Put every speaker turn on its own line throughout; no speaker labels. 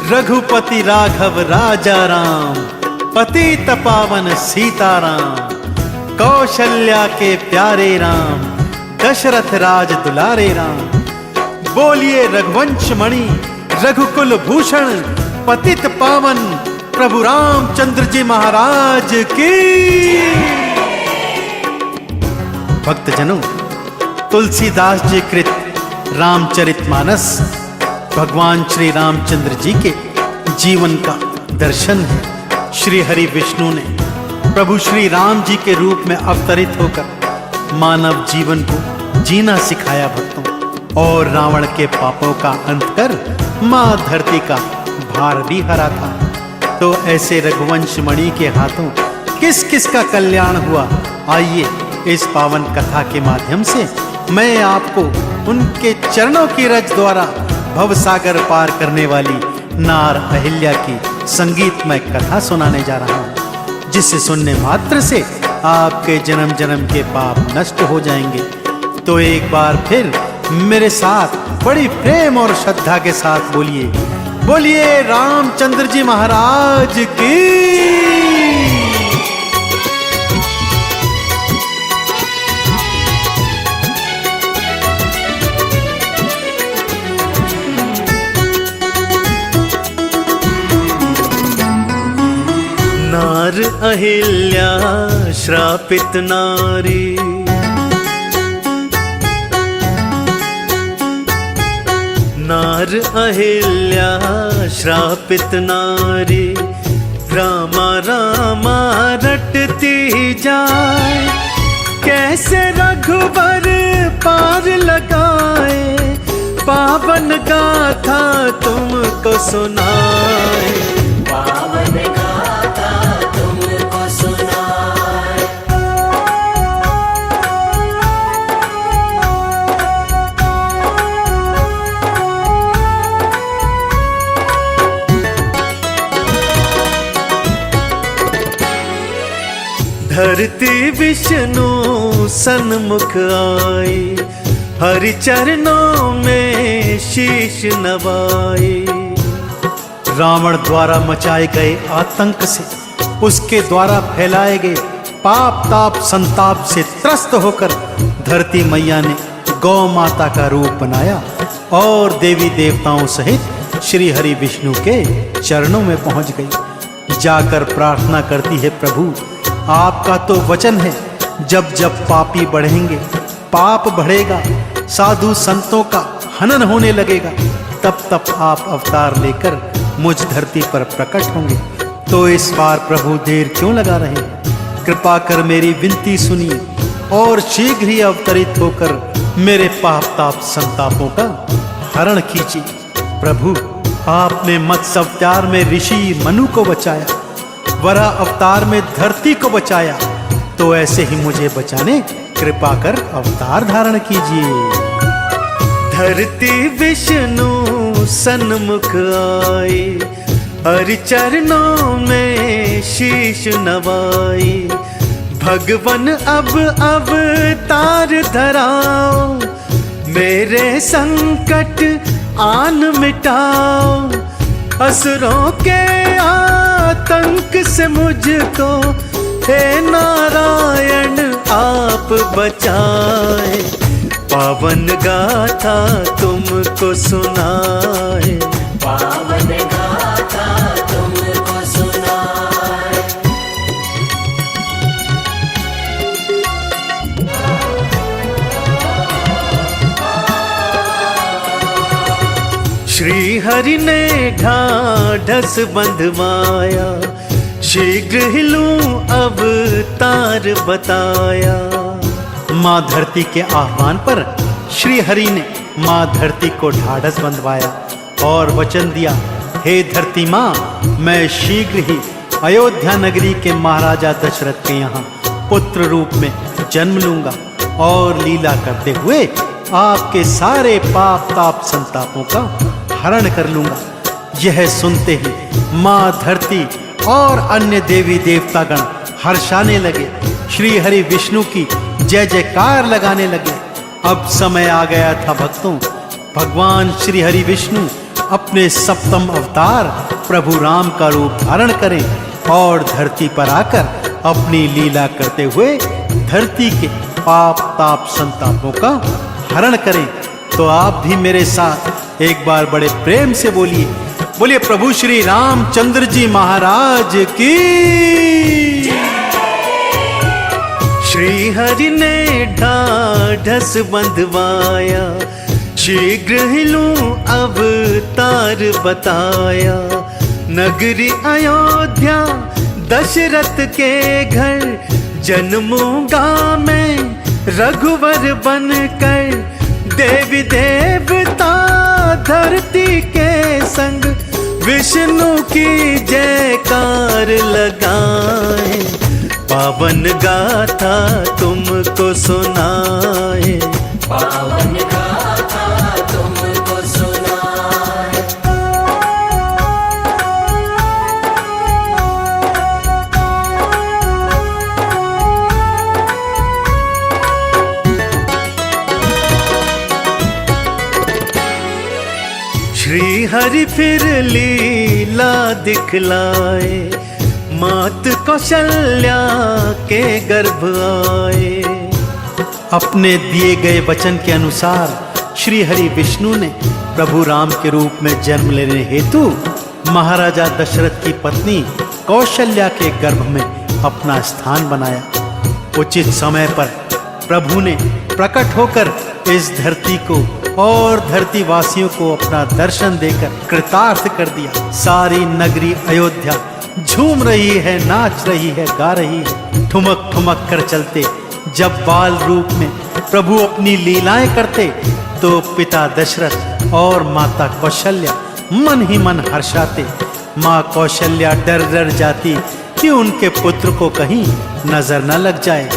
रघुपति राघव राजा राम, पतित पावन सीताराम, कौशल्या के प्यारे राम, दशरथ राज दुलारे राम। बोलिए रघुवंश मणि रघुकुल भूषण, पतित पावन प्रभु रामचंद्र जी महाराज की। भक्तजनों, तुलसीदास जी कृत रामचरितमानस भगवान श्री रामचंद्र जी के जीवन का दर्शन है। श्री हरि विष्णु ने प्रभु श्री राम जी के रूप में अवतरित होकर मानव जीवन को जीना सिखाया भक्तों, और रावण के पापों का अंत कर मां धरती का भार भी हरा था। तो ऐसे रघुवंश मणि के हाथों किस किस का कल्याण हुआ, आइए इस पावन कथा के माध्यम से मैं आपको उनके चरणों की रज द्वारा भवसागर पार करने वाली नार अहिल्या की संगीतमय कथा सुनाने जा रहा हूं, जिसे सुनने मात्र से आपके जन्म जन्म के पाप नष्ट हो जाएंगे। तो एक बार फिर मेरे साथ बड़ी प्रेम और श्रद्धा के साथ बोलिए, बोलिए रामचंद्र जी महाराज की। नार अहिल्या श्रापित नारी, नार अहिल्या श्रापित नारी, रामा रामा रटती जाए, कैसे रघुबर पार लगाए, पावन गाथा तुमको सुनाए, पावन गाथा तुमको सुनाए। धरती विष्णु सन्मुख आई, हरि चरणों में शीश नवाई। रावण द्वारा मचाए गए आतंक से, उसके द्वारा फैलाए गए पाप ताप संताप से त्रस्त होकर धरती मैया ने गौ माता का रूप बनाया और देवी देवताओं सहित श्री हरि विष्णु के चरणों में पहुंच गई। जाकर प्रार्थना करती है, प्रभु आपका तो वचन है, जब जब पापी बढ़ेंगे, पाप बढ़ेगा, साधु संतों का हनन होने लगेगा, तब तब आप अवतार लेकर मुझ धरती पर प्रकट होंगे। तो इस बार प्रभु देर क्यों लगा रहे हैं? कृपा कर मेरी विनती सुनिए और शीघ्र ही अवतरित होकर मेरे पाप ताप संतापों का हरण कीजिए। प्रभु आपने मत्स्य अवतार में ऋषि मनु को बचाया, वराह अवतार में धरती को बचाया, तो ऐसे ही मुझे बचाने कृपा कर अवतार धारण कीजिए। धरती विष्णु सन्मुख आए, हरि चरणों में शीश नवाई, भगवन अब अवतार धराओ, मेरे संकट आन मिटाओ, असुरों के आतंक से मुझको हे नारायण आप बचाए, पावन गाथा तुमको सुनाए, पावन गाथा तुमको सुनाए। श्री हरि ने ढाढ़स बंधवाया, शीघ्र ही लूं अवतार बताया। माँ धरती के आह्वान पर श्री हरि ने माँ धरती को ढाढ़स बंधवाया और वचन दिया, हे धरती माँ, मैं शीघ्र ही अयोध्या नगरी के महाराजा दशरथ के यहाँ पुत्र रूप में जन्म लूंगा और लीला करते हुए आपके सारे पाप ताप संतापों का हरण कर लूंगा। यह सुनते ही माँ धरती और अन्य देवी देवतागण हर्षाने लगे, श्री हरि विष्णु की जय जयकार लगाने लगे। अब समय आ गया था भक्तों, भगवान श्री हरि विष्णु
अपने सप्तम अवतार प्रभु राम का रूप धारण करें और धरती पर आकर अपनी लीला करते हुए धरती के पाप ताप संतापों का हरण करें। तो आप भी मेरे साथ एक बार बड़े प्रेम से बोलिए, बोलिए प्रभु श्री रामचंद्र जी महाराज की।
श्री हरि ने ढाढ़स बंधवाया, शीघ्र ही लूं अवतार बताया। नगरी अयोध्या दशरथ के घर, जन्मूंगा मैं रघुवर बनकर। देवी देवता धरती के संग, विष्णु की जयकार लगाए। पावन गाथा तुमको सुनाए,
पावन गाथा तुमको सुनाए।
श्री हरि फिर लीला दिखलाए, मात कौशल्या के गर्भ आए।
अपने दिए गए वचन के अनुसार श्री हरि विष्णु ने प्रभु राम के रूप में जन्म लेने हेतु महाराजा दशरथ की पत्नी कौशल्या के गर्भ में अपना स्थान बनाया। उचित समय पर प्रभु ने प्रकट होकर इस धरती को और धरती वासियों को अपना दर्शन देकर कृतार्थ कर दिया। सारी नगरी अयोध्या झूम रही है, नाच रही है, गा रही है। ठुमक ठुमक कर चलते जब बाल रूप में प्रभु अपनी लीलाएं करते, तो पिता दशरथ और माता कौशल्या मन ही मन हर्षाते। माँ कौशल्या डर डर जाती कि उनके पुत्र को कहीं नजर न लग जाए,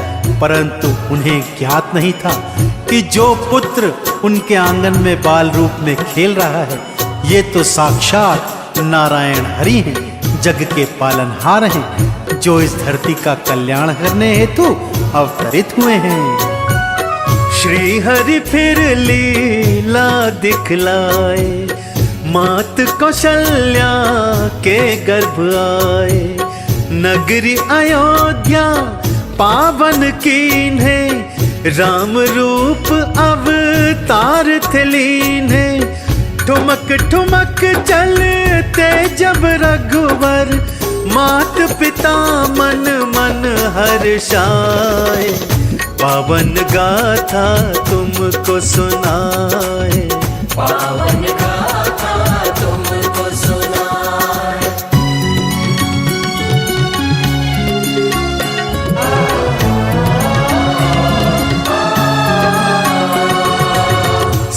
परंतु उन्हें ज्ञात नहीं था कि जो पुत्र उनके आंगन में बाल रूप में खेल रहा है, ये तो साक्षात नारायण हरि हैं, जग के पालनहार हैं, जो इस धरती का कल्याण करने हेतु अवतरित हुए हैं।
श्री हरि फिर लीला दिखलाए, मात कौशल्या के गर्भ आए। नगरी अयोध्या पावन कीन्हे, राम रूप अवतार थे लीन्हे। ठुमक ठुमक चलते जब रघुवर, मात पिता मन मन हर्षाए। पावन गाथा तुमको सुनाए,
पावन गाथा तुमको सुनाए।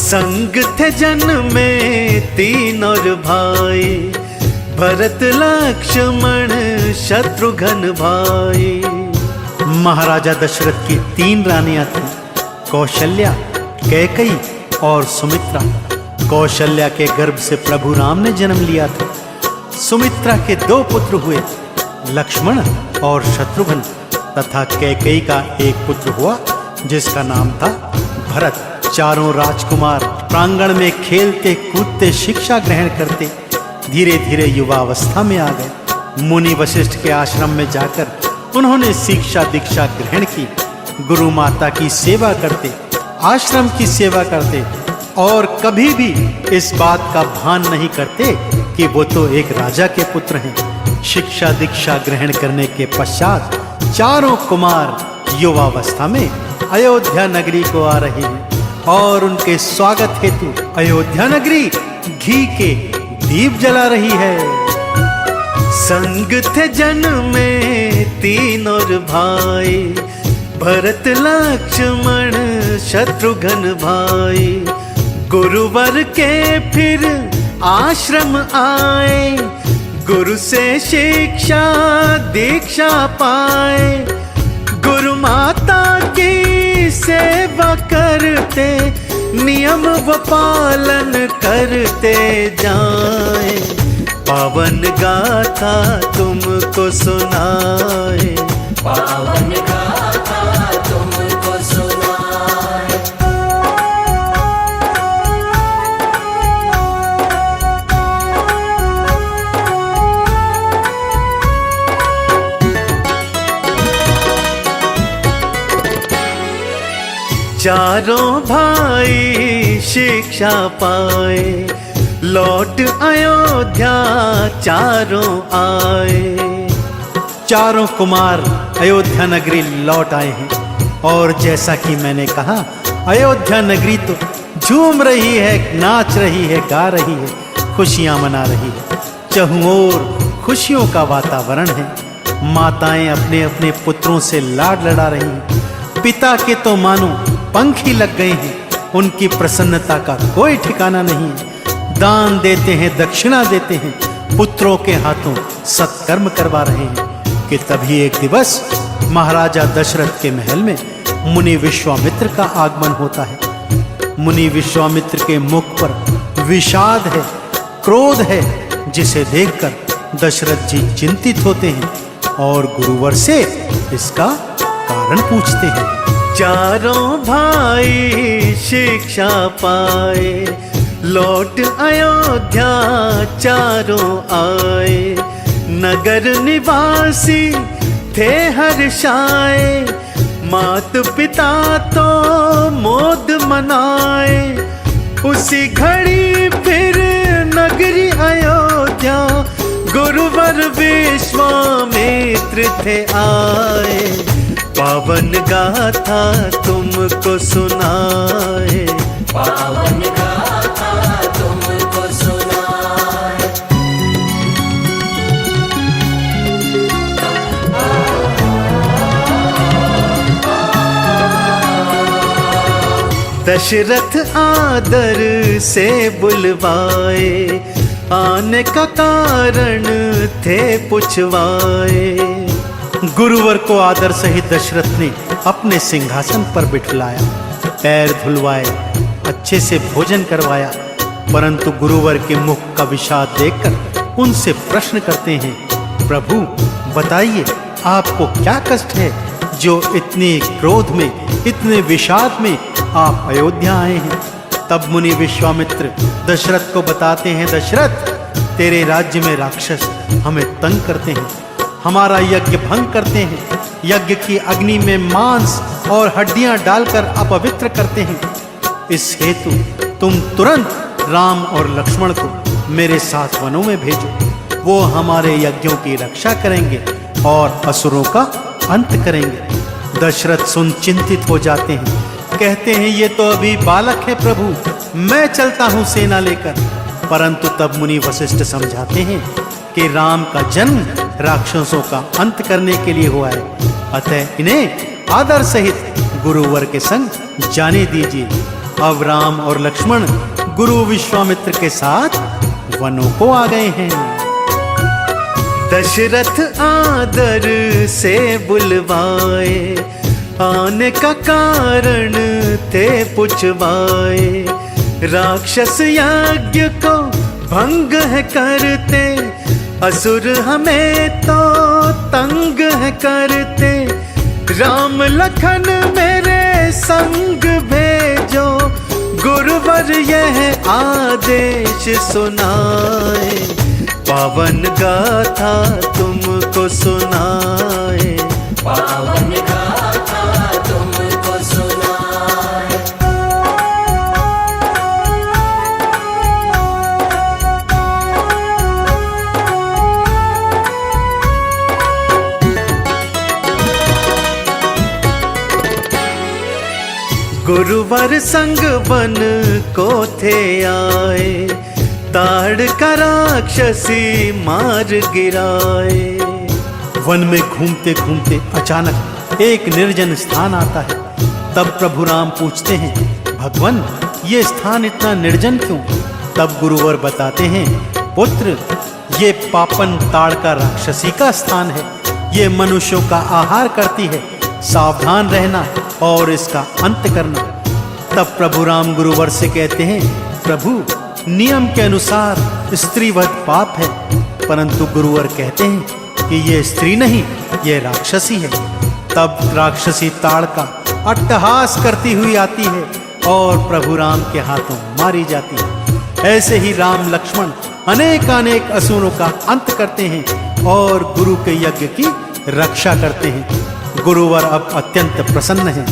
संग थे जन्मे तीन और भाई, भरत लक्ष्मण शत्रुघ्न भाई।
महाराजा दशरथ की 3 रानियां थीं, कौशल्या, कैकेयी और सुमित्रा। कौशल्या के गर्भ से प्रभु राम ने जन्म लिया था। सुमित्रा के 2 पुत्र हुए, लक्ष्मण और शत्रुघ्न, तथा कैकेयी का एक पुत्र हुआ जिसका नाम था भरत। चारों राजकुमार प्रांगण में खेलते कूदते शिक्षा ग्रहण करते धीरे धीरे युवावस्था में आ गए। मुनि वशिष्ठ के आश्रम में जाकर उन्होंने शिक्षा दीक्षा ग्रहण की। गुरु माता की सेवा करते, आश्रम की सेवा करते और कभी भी इस बात का भान नहीं करते कि वो तो एक राजा के पुत्र हैं। शिक्षा दीक्षा ग्रहण करने के पश्चात चारों कुमार युवावस्था में अयोध्या नगरी को आ रहे हैं और उनके स्वागत हेतु अयोध्या नगरी घी के दीप जला रही है।
संग थे जन्मे तीन और भाई, भरत लक्ष्मण शत्रुघ्न भाई। गुरुवर के फिर आश्रम आए, गुरु से शिक्षा दीक्षा पाए। गुरु माता की सेवा करते, नियम व पालन करते जाए। पावन गाथा तुमको सुनाए,
पावन गाथा तुमको सुनाए।
चारों भाई शिक्षा पाए, लौट अयोध्या चारों आए।
चारों कुमार अयोध्या नगरी लौट आए हैं और जैसा कि मैंने कहा, अयोध्या नगरी तो झूम रही है, नाच रही है, गा रही है, खुशियां मना रही है। चहुं ओर खुशियों का वातावरण है। माताएं अपने अपने पुत्रों से लाड लड़ा रही हैं। पिता के तो मानो पंख ही लग गए हैं। उनकी प्रसन्नता का कोई ठिकाना नहीं है। दान देते हैं, दक्षिणा देते हैं, पुत्रों के हाथों सत्कर्म करवा रहे हैं कि तभी एक दिवस महाराजा दशरथ के महल में मुनि विश्वामित्र का आगमन होता है। मुनि विश्वामित्र के मुख पर विषाद है, क्रोध है, जिसे देखकर दशरथ जी चिंतित होते हैं और गुरुवर से इसका कारण पूछते हैं।
चारों भाई शिक्षा पाए, लौट अयोध्या चारों आए। नगर निवासी थे हर्षाए, मात पिता तो मोद मनाए। उसी घड़ी फिर नगरी अयोध्या गुरुवर विश्वामित्र थे आए। पावन गाथा तुमको सुनाए,
पावन गाथा तुमको सुनाए।
दशरथ आदर से बुलवाए, आने का कारण थे पुछवाए।
गुरुवर को आदर सहित दशरथ ने अपने सिंहासन पर बिठलाया, पैर धुलवाए, अच्छे से भोजन करवाया। परंतु गुरुवर के मुख का विषाद देखकर उनसे प्रश्न करते हैं, प्रभु बताइए आपको क्या कष्ट है जो इतने क्रोध में, इतने विषाद में आप अयोध्या आए हैं। तब मुनि विश्वामित्र दशरथ को बताते हैं, दशरथ तेरे राज्य में राक्षस हमें तंग करते हैं, हमारा यज्ञ भंग करते हैं, यज्ञ की अग्नि में मांस और हड्डियां डालकर अपवित्र करते हैं। इस हेतु तुम तुरंत राम और लक्ष्मण को मेरे साथ वनों में भेजो। वो हमारे यज्ञों की रक्षा करेंगे और असुरों का अंत करेंगे। दशरथ सुन चिंतित हो जाते हैं, कहते हैं ये तो अभी बालक है प्रभु, मैं चलता हूं सेना लेकर। परंतु तब मुनि वशिष्ठ समझाते हैं कि राम का जन्म राक्षसों का अंत करने के लिए हुआ है, अतः इन्हें आदर सहित गुरुवर के संग जाने दीजिए। अब राम और लक्ष्मण गुरु विश्वामित्र के साथ वनों को आ गए हैं।
दशरथ आदर से बुलवाए, आने का कारण थे पुछवाए। राक्षस यज्ञ को भंग है करते, असुर हमें तो तंग है करते। राम लखन मेरे संग भेजो, गुरुवर यह आदेश सुनाए। पावन गाथा तुमको सुनाए,
पावन गाथा तुमको सुनाए।
गुरुवर संग वन को थे आए, ताड़ का राक्षसी मार गिराए।
वन में घूमते घूमते अचानक एक निर्जन स्थान आता है। तब प्रभु राम पूछते हैं, भगवान ये स्थान इतना निर्जन क्यों? तब गुरुवर बताते हैं, पुत्र ये पापन ताड़ का राक्षसी का स्थान है, ये मनुष्यों का आहार करती है, सावधान रहना और इसका अंत करना। तब प्रभु राम गुरुवर से कहते हैं, प्रभु नियम के अनुसार स्त्रीवध पाप है। परंतु गुरुवर कहते हैं कि ये स्त्री नहीं, ये राक्षसी है। तब राक्षसी ताड़ का अट्टहास करती हुई आती है और प्रभु राम के हाथों मारी जाती है। ऐसे ही राम लक्ष्मण अनेक असुरों का अंत करते हैं और गुरु के यज्ञ की रक्षा करते हैं। गुरुवर अब अत्यंत प्रसन्न हैं।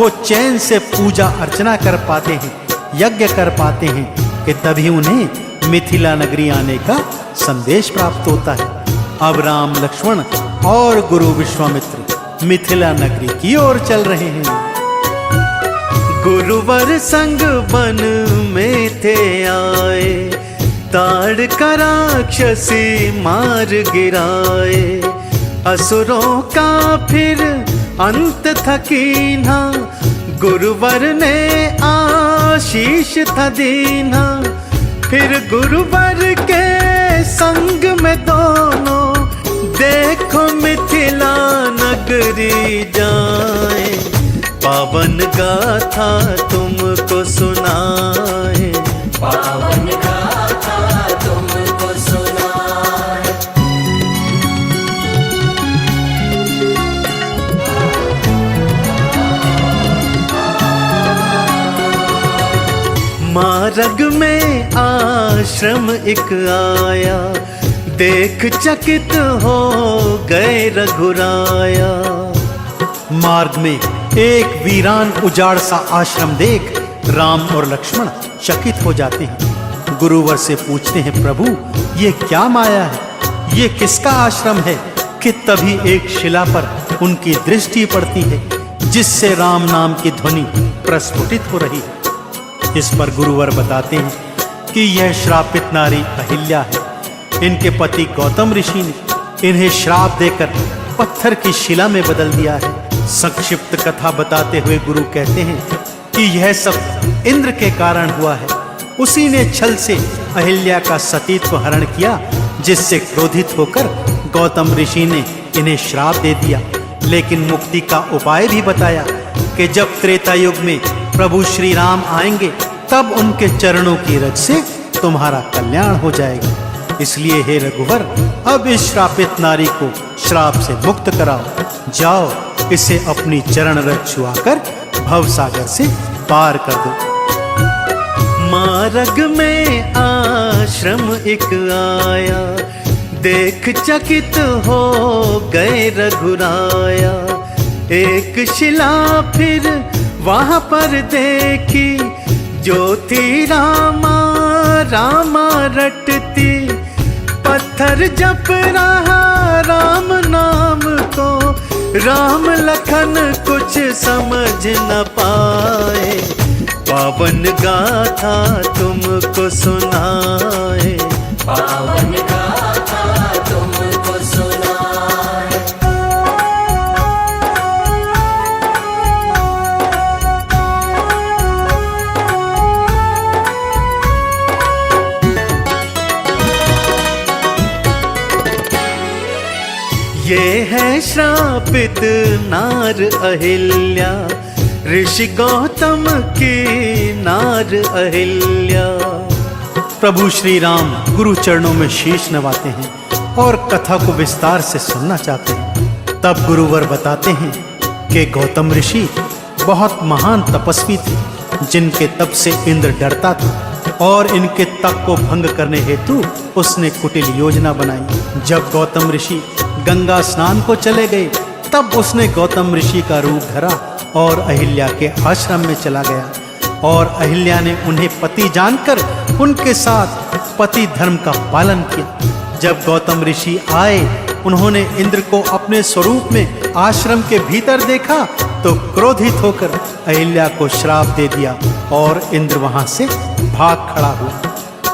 वो चैन से पूजा अर्चना कर पाते हैं, यज्ञ कर पाते हैं, कि तभी उन्हें मिथिला नगरी आने का संदेश प्राप्त होता है। अब राम, लक्ष्मण और गुरु विश्वामित्र मिथिला नगरी की ओर चल रहे हैं।
गुरुवर संग वन में थे आए, ताड़ का राक्षसी मार गिराए। असुरों का फिर अंत था कीन्हा, गुरुवर ने आशीष था दीन्हा। फिर गुरुवर के संग में दोनों देखो मिथिला नगरी जाए। पावन गाथा तुमको सुनाए,
पावन गाथा तुमको सुनाए।
मार्ग में आश्रम एक आया, देख चकित हो गए रघुराया।
मार्ग में एक वीरान उजाड़ सा आश्रम देख राम और लक्ष्मण चकित हो जाते हैं। गुरुवर से पूछते हैं, प्रभु ये क्या माया है, ये किसका आश्रम है? कि तभी एक शिला पर उनकी दृष्टि पड़ती है, जिससे राम नाम की ध्वनि प्रस्फुटित हो रही है। इस पर गुरुवर बताते हैं कि यह श्रापित नारी अहिल्या है। इनके पति गौतम ऋषि ने इन्हें श्राप देकर पत्थर की शिला में बदल दिया है। संक्षिप्त कथा बताते हुए गुरु कहते हैं कि यह सब इंद्र के कारण हुआ है। उसी ने छल से अहिल्या का सतीत्व हरण किया, जिससे क्रोधित होकर गौतम ऋषि ने इन्हें श्राप दे दिया। लेकिन मुक्ति का उपाय भी बताया कि जब त्रेता युग में प्रभु श्री राम आएंगे, तब उनके चरणों की रज से तुम्हारा कल्याण हो जाएगा। इसलिए हे रघुवर, अब इस श्रापित नारी को श्राप से मुक्त कराओ। जाओ, इसे अपनी चरण रज छुआकर भव सागर से पार कर दो।
मार्ग में आश्रम एक आया, देख चकित हो गए रघुराया। एक शिला फिर वहां पर देखी, जो थी रामा रामा रटती। पत्थर जप रहा राम नाम को, राम लखन कुछ समझ न पाए। पावन गाथा तुमको सुनाए,
पावन गाथा तुमको सुनाए।
ये है श्रापित नार अहिल्या, ऋषि गौतम की नार अहिल्या।
प्रभु श्री राम गुरु चरणों में शीश नवाते हैं और कथा को विस्तार से सुनना चाहते हैं। तब गुरुवर बताते हैं कि गौतम ऋषि बहुत महान तपस्वी थे, जिनके तप से इंद्र डरता था और इनके तप को भंग करने हेतु उसने कुटिल योजना बनाई। जब गौतम ऋषि गंगा स्नान को चले गए, तब उसने गौतम ऋषि का रूप धरा और अहिल्या के आश्रम में चला गया। और अहिल्या ने उन्हें पति जानकर उनके साथ पति धर्म का पालन किया। जब गौतम ऋषि आए, उन्होंने इंद्र को अपने स्वरूप में आश्रम के भीतर देखा तो क्रोधित होकर अहिल्या को श्राप दे दिया और इंद्र वहां से भाग खड़ा हुआ।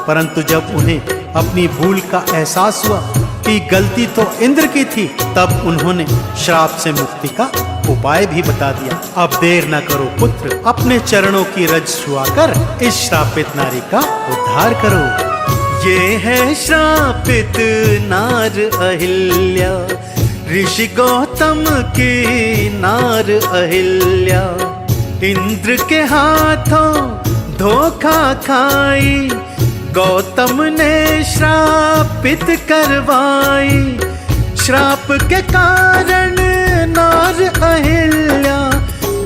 परंतु जब उन्हें अपनी भूल का एहसास हुआ कि गलती तो इंद्र की थी, तब उन्होंने श्राप से मुक्ति का उपाय भी बता दिया। अब देर न करो पुत्र, अपने चरणों की रज छुआकर इस श्रापित नारी का उद्धार करो।
ये है श्रापित नार अहिल्या, ऋषि गौतम की नार अहिल्या। इंद्र के हाथों धोखा खाई, गौतम ने श्रापित करवाई। श्राप के कारण नार अहिल्या,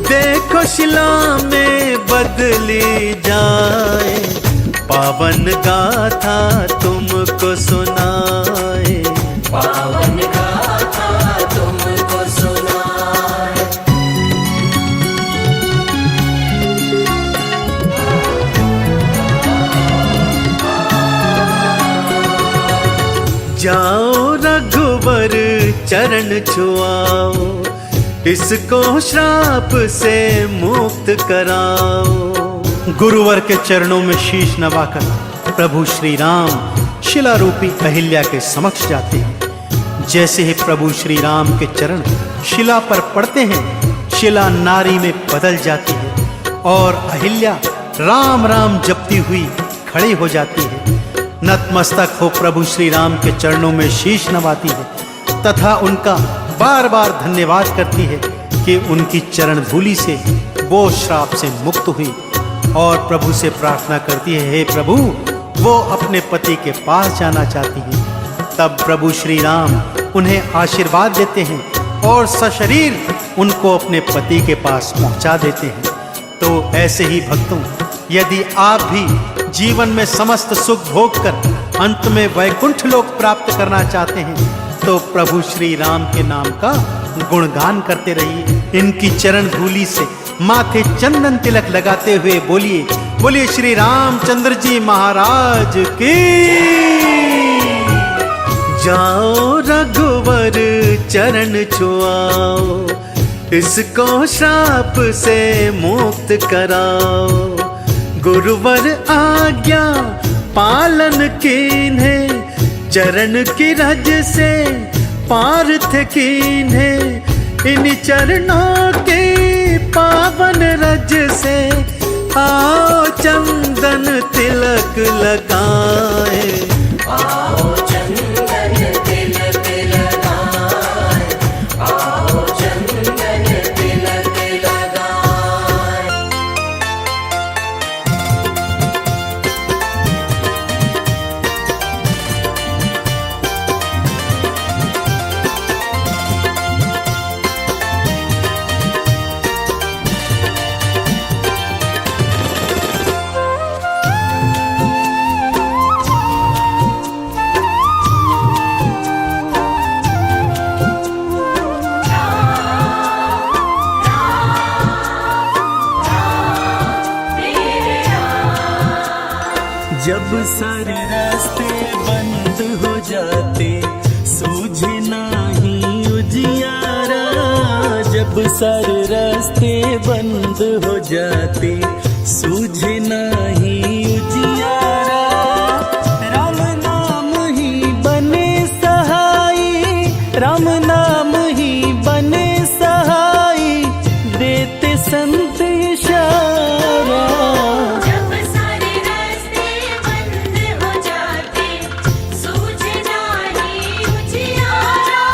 देखो शिला में बदली जाए। पावन गाथा तुमको सुनाए,
पावन गाथा तुमको सुनाए।
जाओ रघुवर चरण छुआओ, इसको श्राप से मुक्त कराओ।
गुरुवर के चरणों में शीश नवाकर प्रभु श्री राम शिला रूपी अहिल्या के समक्ष जाते हैं। जैसे ही प्रभु श्री राम के चरण शिला पर पड़ते हैं, शिला नारी में बदल जाती है और अहिल्या राम राम जपती हुई खड़ी हो जाती है। नतमस्तक हो प्रभु श्री राम के चरणों में शीश नवाती है तथा उनका बार बार धन्यवाद करती है कि उनकी चरण धूलि से वो श्राप से मुक्त हुई, और प्रभु से प्रार्थना करती है, हे प्रभु, वो अपने पति के पास जाना चाहती है। तब प्रभु श्री राम उन्हें आशीर्वाद देते हैं और सशरीर उनको अपने पति के पास पहुंचा देते हैं। तो ऐसे ही भक्तों, यदि आप भी जीवन में समस्त सुख भोग कर अंत में वैकुंठ लोक प्राप्त करना चाहते हैं, तो प्रभु श्री राम के नाम का गुणगान करते रहिए। इनकी चरण धूलि से माथे चंदन तिलक लगाते हुए बोलिए, बोलिए श्री रामचंद्र जी महाराज की।
जाओ रघुवर चरण छुआओ, इसको श्राप से मुक्त कराओ। गुरुवर आज्ञा पालन कीन्हे, चरण की रज से पार्थ कीन्हे। इन चरणों के पावन रज से आओ चंदन तिलक लगाए।
आओ चंदन तिलक लगाए, आओ चंदन तिलक लगाए।
जब सारे रास्ते बंद हो जाते, सूझे नहीं उजियारा। जब सारे रास्ते बंद हो जाते, सूझे नहीं उजियारा। राम नाम ही बने सहाई, राम नाम ही बने सहाई, देते संत इशारा।
जब सारे रास्ते बंद हो जाते, सूझे नहीं उजियारा।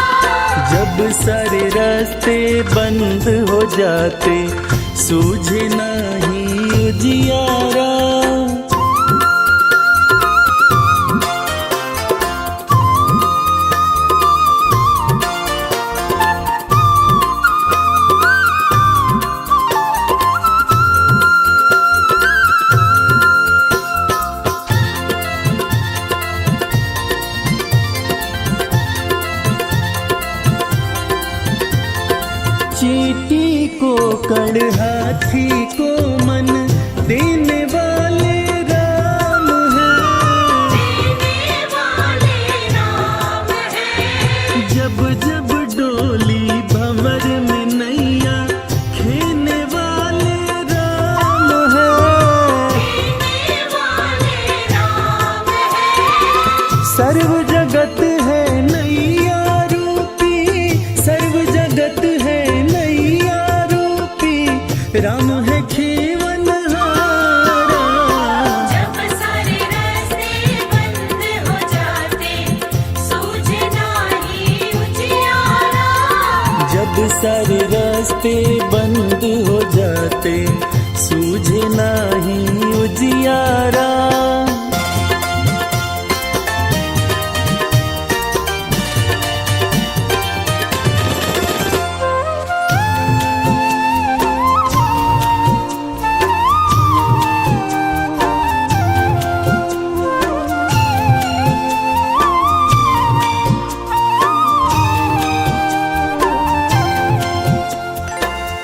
जब सारे रास्ते बंद हो जाते, सूझे नहीं उजियारा। चींटी को कड़ हाथी को मन देने वाले राम हैं।
देने वाले राम है।
जब जब डोली भंवर में नैया, खेने वाले राम हैं।
देने वाले राम है।
सर्व जगत है नैया रूपी, सर्व जगत है नैया रूपी, राम है खेवनहारा।
जब सारे रास्ते बंद हो जाते, सूझे नहीं उजियारा।
जब सारे रास्ते बंद हो जाते, सूझे नहीं उजियारा।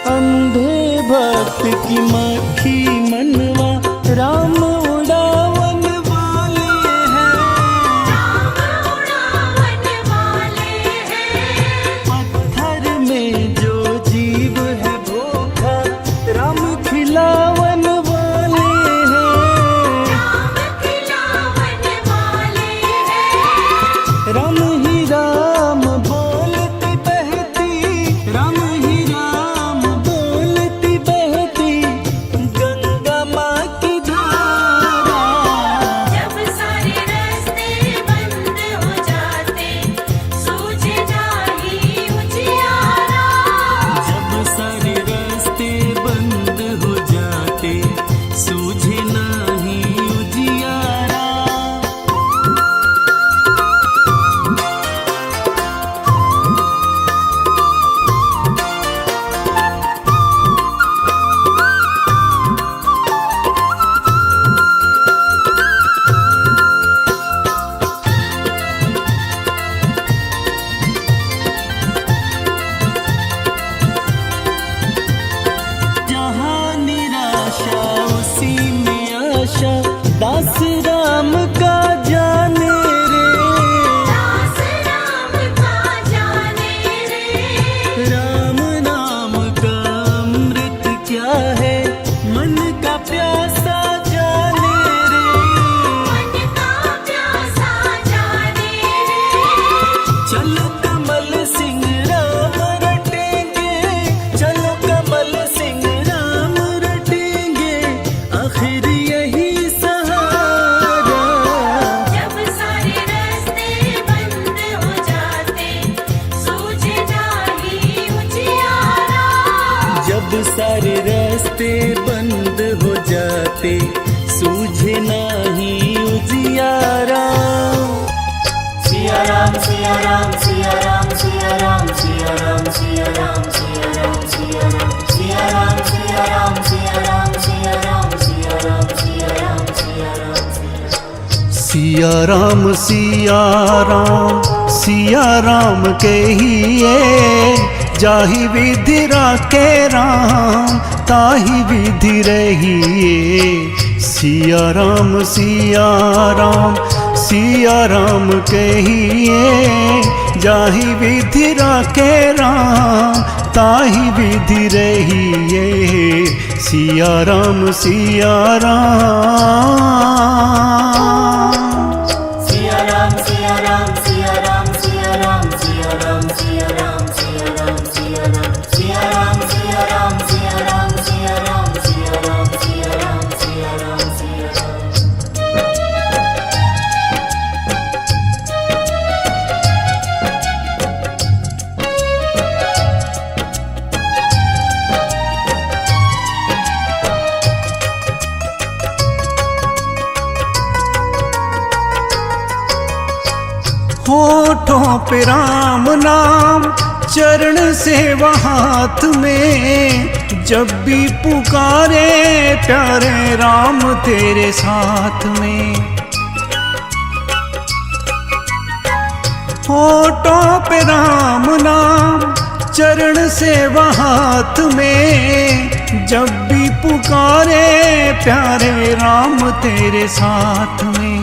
अंधे भक्त की मक्खी मनवा, राम उड़ा चलो कमल सिंह राम रटेंगे, चलो कमल सिंह राम रटेंगे, आखिर यही सहारा।
जब सारे रास्ते बंद हो जाते सूझे नाही उजियारा।
जब सारे रास्ते बंद हो जाते सूझे नाही उजियारा।
सिया राम सिया राम सिया राम सिया राम सिया राम सिया राम सिया राम सिया राम सिया राम सिया राम सिया राम सिया राम सिया राम सिया राम सिया राम
सिया राम सिया राम सिया राम कहिए, जाहि विधि राखे राम ताहि विधि रहिए। सिया राम सिया राम सिया राम कहिए, जाहि विधि राखे राम ताहि विधि रहिए। सिया राम सिया राम।
सिया राम सिया राम सिया राम सिया राम सिया राम सिया राम सिया राम सिया राम सिया राम सिया राम सिया राम सिया राम सिया राम सिया राम सिया राम सिया राम।
होठों पे राम नाम चरण सेवा हाथ में, जब भी पुकारे प्यारे राम तेरे साथ में। होठों पे राम नाम चरण सेवा हाथ में, जब भी पुकारे प्यारे राम तेरे साथ में।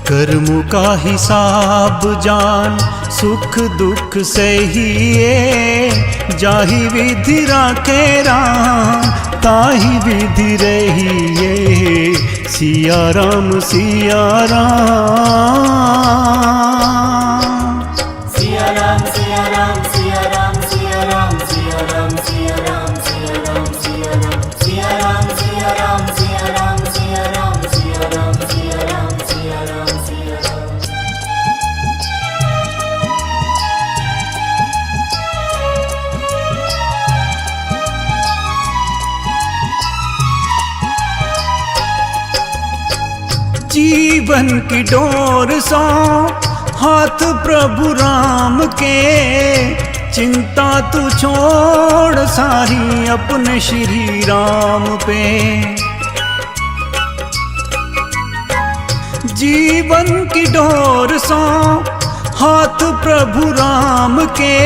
कर्म का हिसाब जान सुख दुख सहिए, जाहि विधि राखे राम ताहि विधि रहिए। सिया राम सिया राम।
सिया राम सिया राम सिया राम सिया राम सिया राम सिया राम सिया राम सिया राम सिया राम सिया राम सिया राम सिया राम सिया राम सिया राम सिया राम सिया राम।
जीवन की डोर सौ हाथ प्रभु राम के, चिंता तू छोड़ सारी अपने श्री राम पे। जीवन की डोर सौ हाथ प्रभु राम के,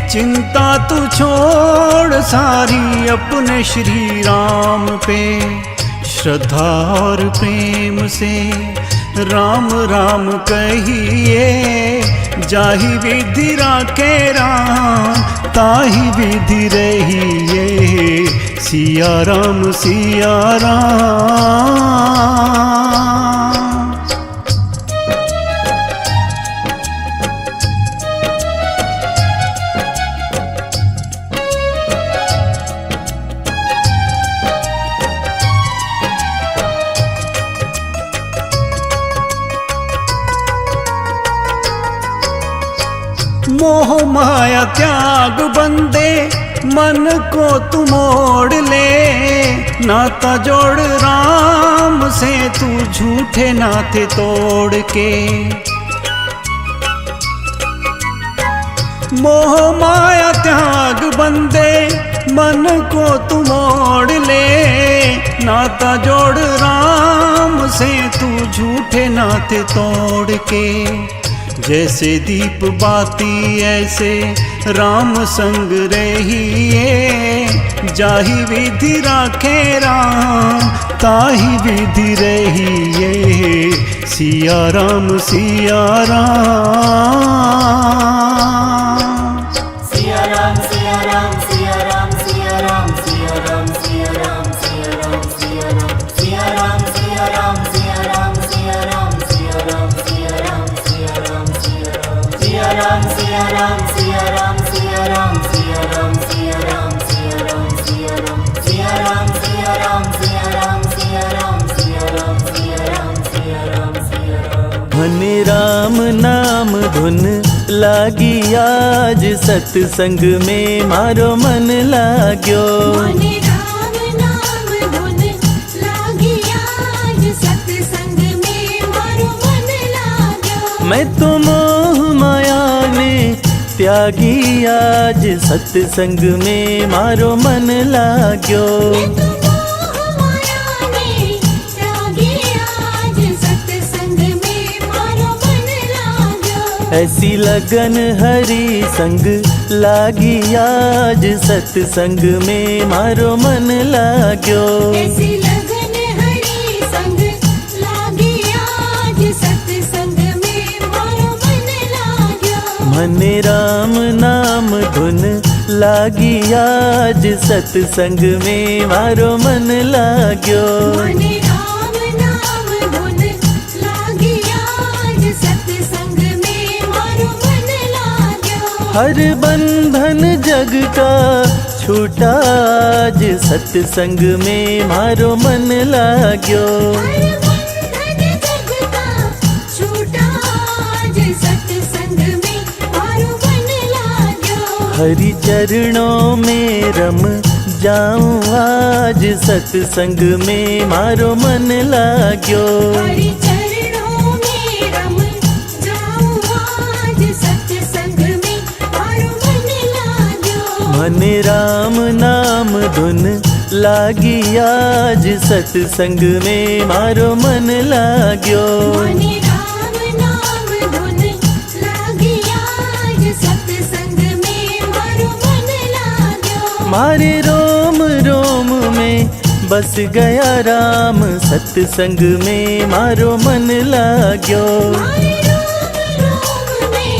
चिंता तू छोड़ सारी अपने श्री राम पे। श्रद्धा और प्रेम से राम राम कहिए, जाहि विधि राखे राम ताहि विधि रहिए। सिया राम सिया राम। मोह माया त्याग बंदे मन को तू मोड़ ले, नाता जोड़ राम से तू झूठे नाते तोड़ के। मोह माया त्याग बंदे मन को तू मोड़ ले, नाता जोड़ राम से तू झूठे नाते तोड़ के। जैसे दीप बाती ऐसे राम संग रहिए, जाहि विधि राखे राम ताहि विधि रहिए। Siya Ram Siya Ram.
Siya Ram Siya Ram Siya Ram Siya Ram Siya Ram Siya Ram Siya Ram Siya Ram Siya Ram Siya Ram Siya Ram Siya Ram Siya Ram Siya Ram Siya Ram Siya Ram Siya Ram, Siya Ram, Siya Ram, Siya Ram, Siya Ram, Siya Ram, Siya Ram, Siya Ram, Siya Ram, Siya Ram, Siya Ram, Siya Ram, Siya Ram, Siya Ram, Siya Ram, Siya Ram.
मन राम नाम धुन लागी आज सत्संग में मारो मन लाग्यो।
मने राम नाम धुन लागी आज सत्संग में मारो मन लाग्यो।
मैं तो मोह माया ने त्यागी आज सत्संग में मारो मन लाग्यो।
मैं तो मोह माया ने त्यागी आज सत्संग में मारो मन लाग्यो।
ऐसी लगन हरि संग लागी आज सत्संग में मारो मन लाग्यो।
ऐसी लगन हरि संग लागी आज सत्संग में मारो मन लाग्यो।
मने राम नाम धुन लागी आज सत्संग में मारो मन लाग्यो।
मने राम नाम धुन लागी आज सत्संग में मारो मन लाग्यो।
हर बंधन जग का छूटा आज सत्संग में मारो मन लाग्यो।
हर बंधन जग का छूटा आज सत्संग में मारो मन लाग्यो।
हरि चरणों में रम जाऊं आज सत्संग में मारो मन लाग्यो।
हरि चरणों में रम जाऊं आज सत्संग में मारो मन लाग्यो।
मने राम नाम धुन लागी आज सत्संग में मारो मन लाग्यो।
मने राम नाम धुन लागी आज सत्संग में मारो मन लाग्यो।
मारे रोम रोम में बस गया राम सत्संग में मारो मन लाग्यो।
मारे रोम रोम में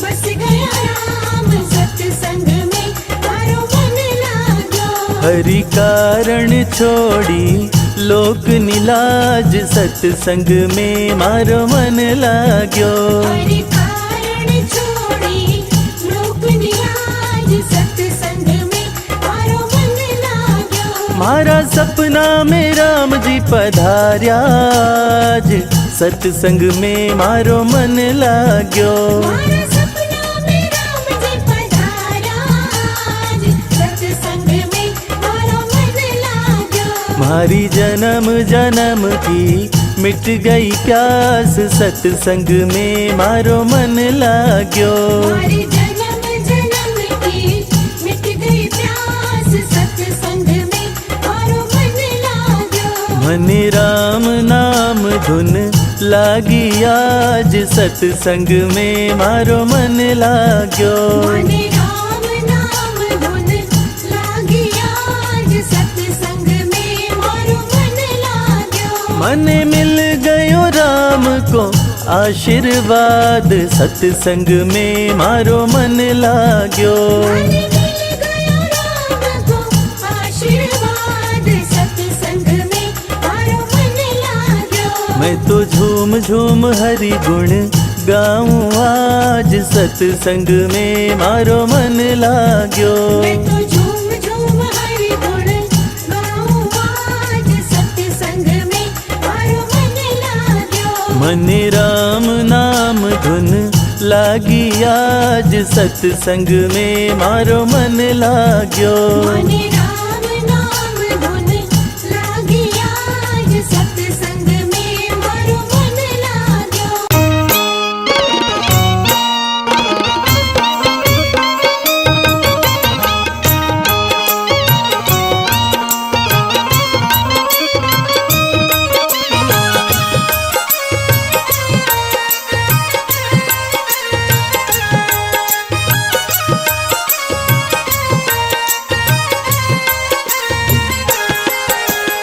बस गया राम सत्संग में मारो मन लाग्यो।
हरि कारण छोड़ी लोक निलाज सत्संग में मारो मन लाग्यो।
हरि कारण छोड़ी लोक निराज सत्संग में मारो मन लाग्यो।
मारा सपना में राम जी पधार्या आज सत्संग में मारो मन लाग्यो।
मारा सपना में राम जी पधारा आज सत्संग में मारो मन लाग्यो।
मारी जन्म जन्म की मिट गई प्यास सत्संग में मारो मन लाग्यो।
मारी जन्म जन्म की मिट गई प्यास सत्संग में मारो मन लाग्यो।
मने राम नाम धुन लागी आज सत्संग में मारो मन लाग्यो।
मने राम नाम धुन लागी आज सत्संग में मारो मन लाग्यो।
मने मिल गयो राम को आशीर्वाद सत्संग में मारो मन लाग्यो।
मने मिल गयो राम को आशीर्वाद सत्संग में मारो मन लाग्यो।
मैं तो झूम झूम हरि गुण गाऊं आज सत्संग में मारो मन लाग्यो।
मैं तो झूम झूम हरि गुण गाऊं आज सत्संग में मारो मन लाग्यो।
मने राम नाम धुन लागी आज सत्संग में मारो मन लाग्यो।
मने राम नाम धुन लागी आज सत्संग में मारो मन लाग्यो।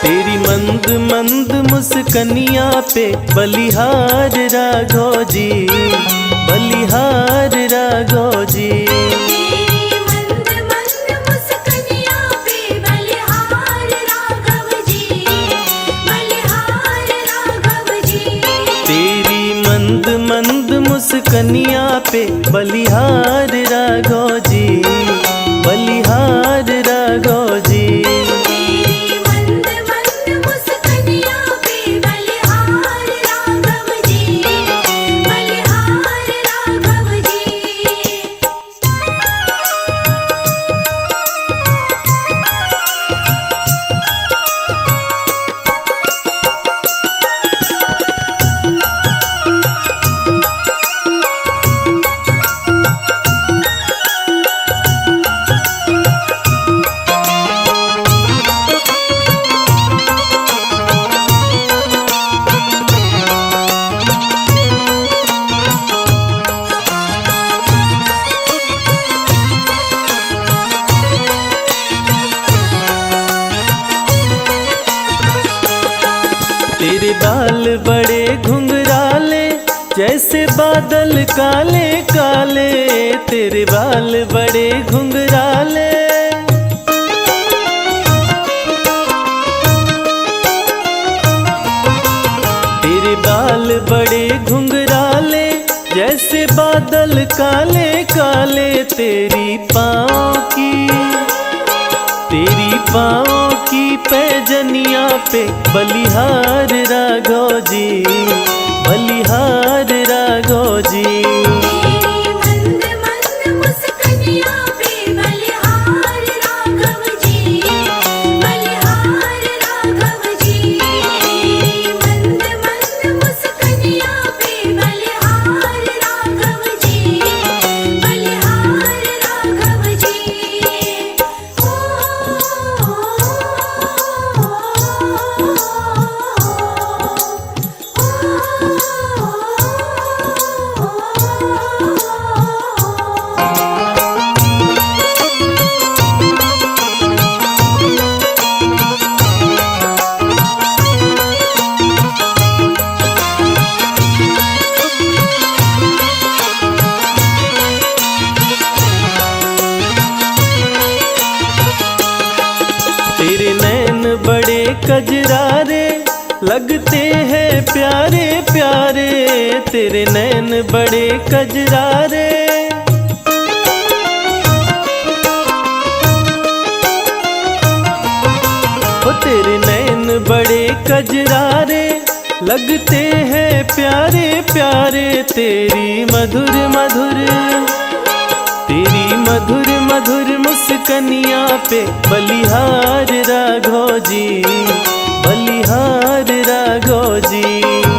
तेरी मंद मंद मुस्कनिया पे बलिहार राघो जी, बलिहार राघो जी।
तेरी मंद मंद मुस्कनिया पे बलिहार राघव जी, बलिहार राघव जी।
तेरी मंद मंद मुस्कनिया मुस्कनिया पे बलिहार राघव जी, बलिहार राघव जी।
तेरी मंद मंद मुस्कनिया पे बलिहार राघव जी, बलिहार राघव जी।
तेरे बाल बड़े घुंघराले जैसे बादल काले काले, तेरे बाल बड़े घुंघराले। तेरे बाल बड़े घुंघराले जैसे बादल काले काले, तेरी पाँव की पैजनिया पे बलिहार राघव जी, बलिहार राघव जी।
तेरी मंद मंद मुस्कनिया पे बलिहार राघव जी, बलिहार राघव जी। तेरी मंद मंद मुस्कनिया पे बलिहार राघव जी, बलिहार राघव जी।
तेरे नैन बड़े कजरारे लगते हैं प्यारे प्यारे, तेरे नैन बड़े कजरारे। ओ तेरे नैन बड़े कजरारे लगते हैं प्यारे प्यारे, तेरी मधुर मधुर मुस्कनिया पे बलिहार राघव जी, बलिहार राघव जी।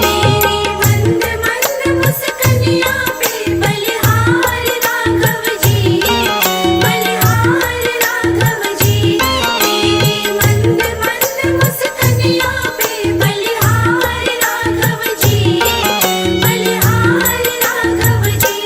तेरी मंद मंद मुस्कनिया पे बलिहार राघव जी, बलिहार राघव जी। तेरी मंद मंद मुस्कनिया पे बलिहार राघव जी, बलिहार राघव जी।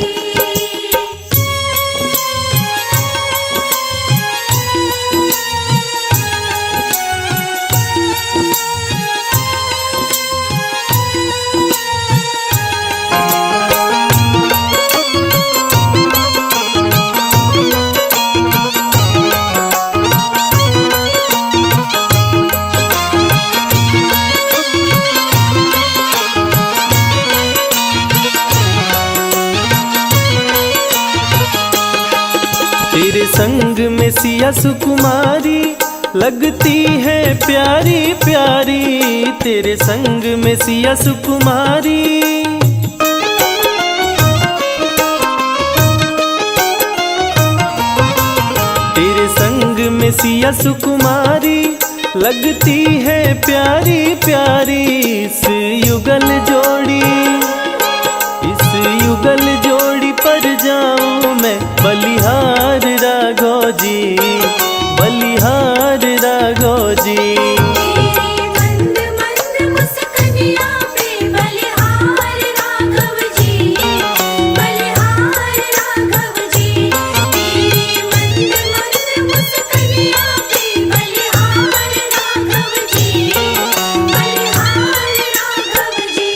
तेरे संग में सिया सुकुमारी लगती है प्यारी प्यारी, तेरे संग में सिया सुकुमारी। तेरे संग में सिया सुकुमारी लगती है प्यारी प्यारी, इस युगल जोड़ी पर जाऊं मैं बलिहार राघव जी, बलिहार राघव जी।
तेरी मंद मंद मुस्कनिया पे बलिहार राघव जी, बलिहार राघव जी। तेरी मंद मंद मुस्कनिया पे बलिहार राघव जी, बलिहार राघव जी।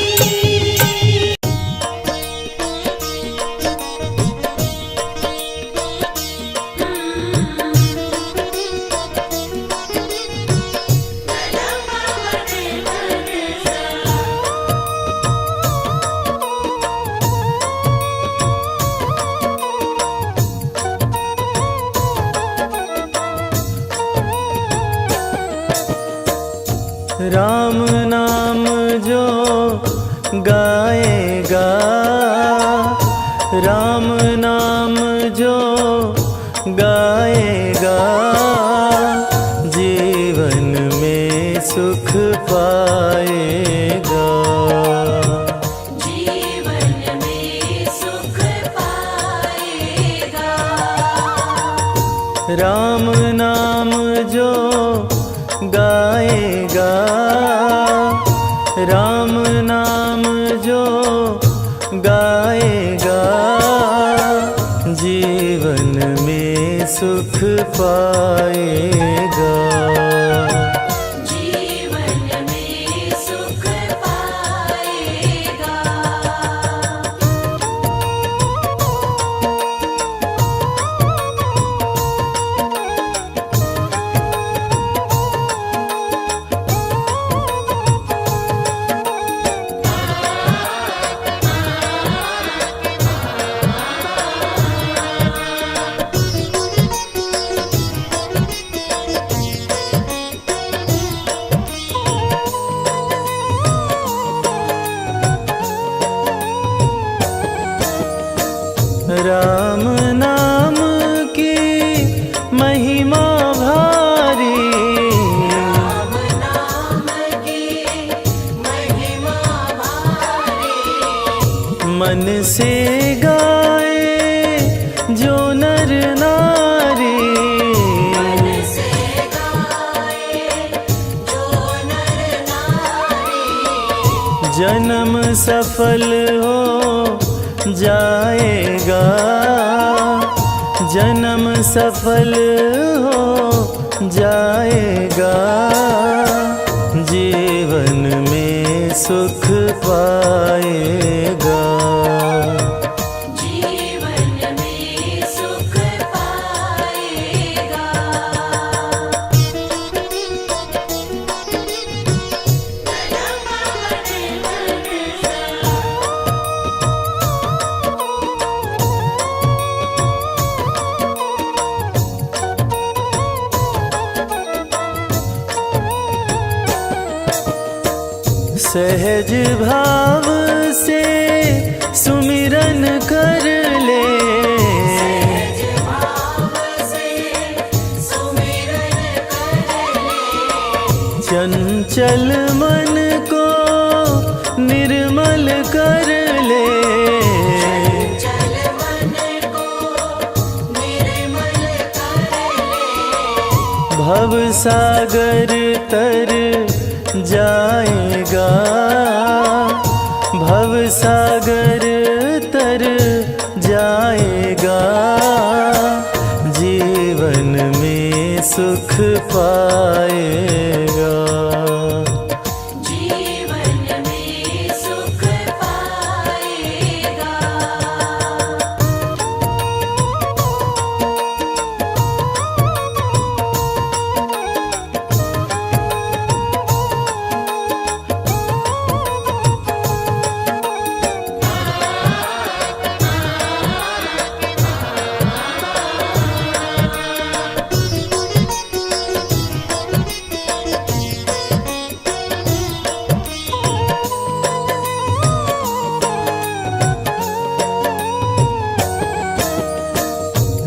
राम नाम जो गाएगा जीवन में सुख पाएगा।
जीवन में सुख पाएगा।
राम नाम जो गाएगा, राम नाम जो गाएगा जीवन में सुख पाएगा।
जीवन में सुख पाएगा।
राम नाम की महिमा भारी,
राम नाम की महिमा भारी।
मन से गाए जो नर नारी,
मन से गाए जो नर नारी।
जन्म सफल हो जाएगा, जन्म सफल हो जाएगा जीवन में सुख पाएगा।
जीवन में सुख पाएगा।
सहज भाव से सुमिरन कर ले,
सहज भाव से सुमिरन कर ले।
चंचल मन को निर्मल कर ले,
चल मन को निर्मल कर ले।
भव सागर तर जाएगा, भव सागर तर जाएगा जीवन में सुख पाएगा।
जीवन में सुख पाएगा।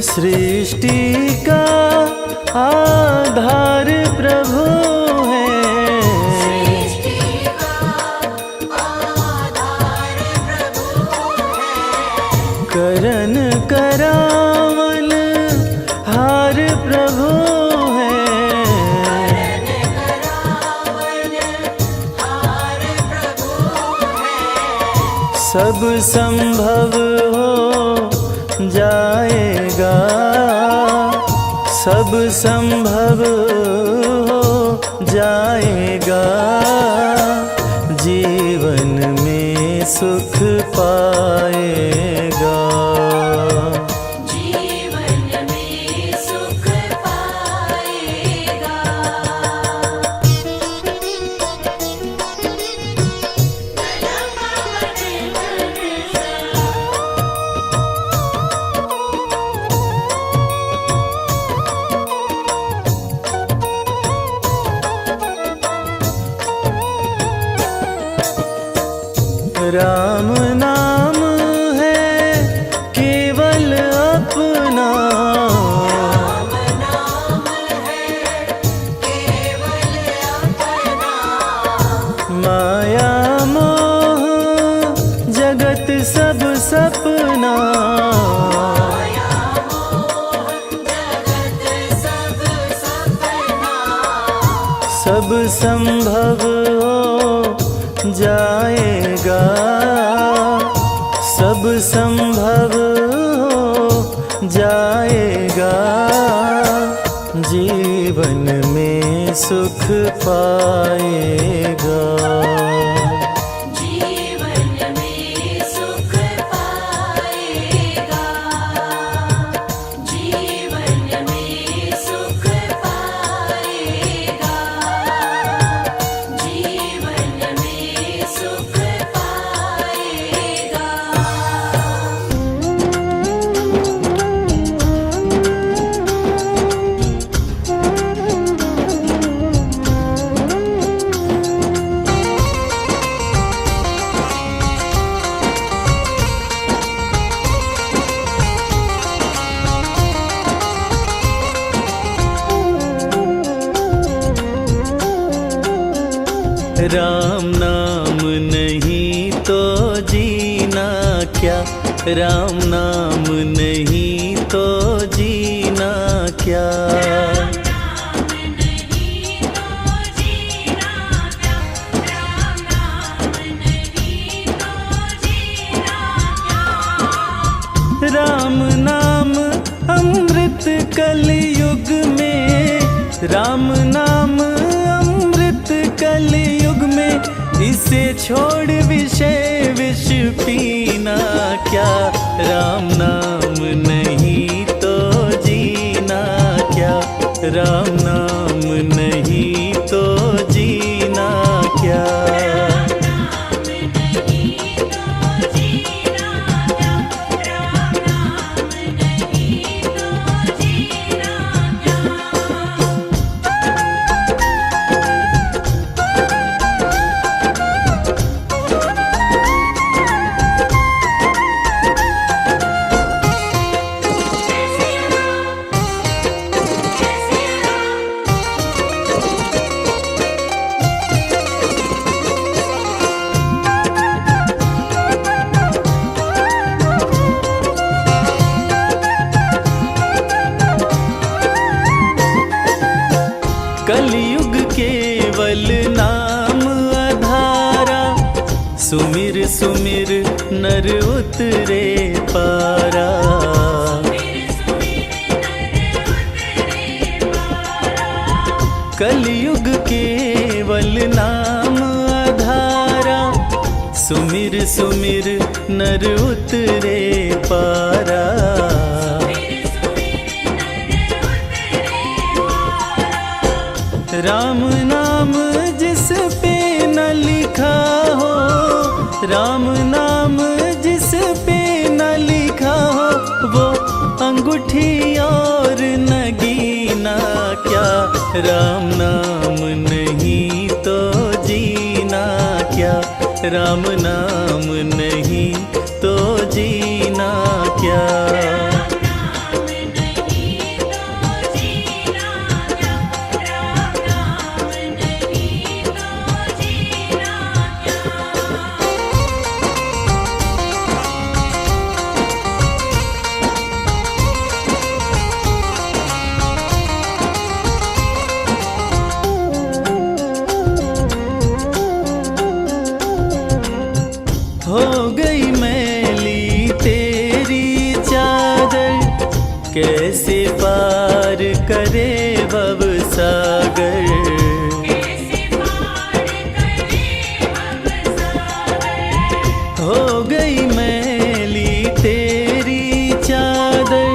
सृष्टि का आधार प्रभु है,
सृष्टि का आधार प्रभु है।
करन करावन हार प्रभु है,
करावन हार प्रभु है।
सब संभव हो जाएगा, सब संभव हो जाएगा जीवन में सुख पाएगा।
जीवन में सुख पाएगा।
राम संभव हो जाएगा, जीवन में सुख पाएगा।
जीवन में सुख पाएगा, जीवन में सुख पाएगा, जीवन में सुख पाएगा।
राम नाम नहीं तो जीना क्या, राम नाम नहीं तो जीना क्या। राम नाम अमृत कलयुग में, राम नाम अमृत कलयुग में, इसे छोड़ विषय विष पीना क्या। राम नाम नहीं तो जीना क्या, राम नाम नहीं तो जीना क्या। कलयुग केवल नाम आधारा, सुमिर सुमिर नर उतरे पारा। कलयुग केवल नाम आधारा, सुमिर सुमिर नर उतरे पारा। राम नाम जिस पे न लिखा हो, राम नाम जिस पे न लिखा हो, वो अंगूठी और नगीना क्या। राम नाम नहीं तो जीना क्या, राम नाम नहीं तो जीना क्या। हो गई मैली तेरी चादर, कैसे पार करे भव सागर। हो गई मैली तेरी चादर,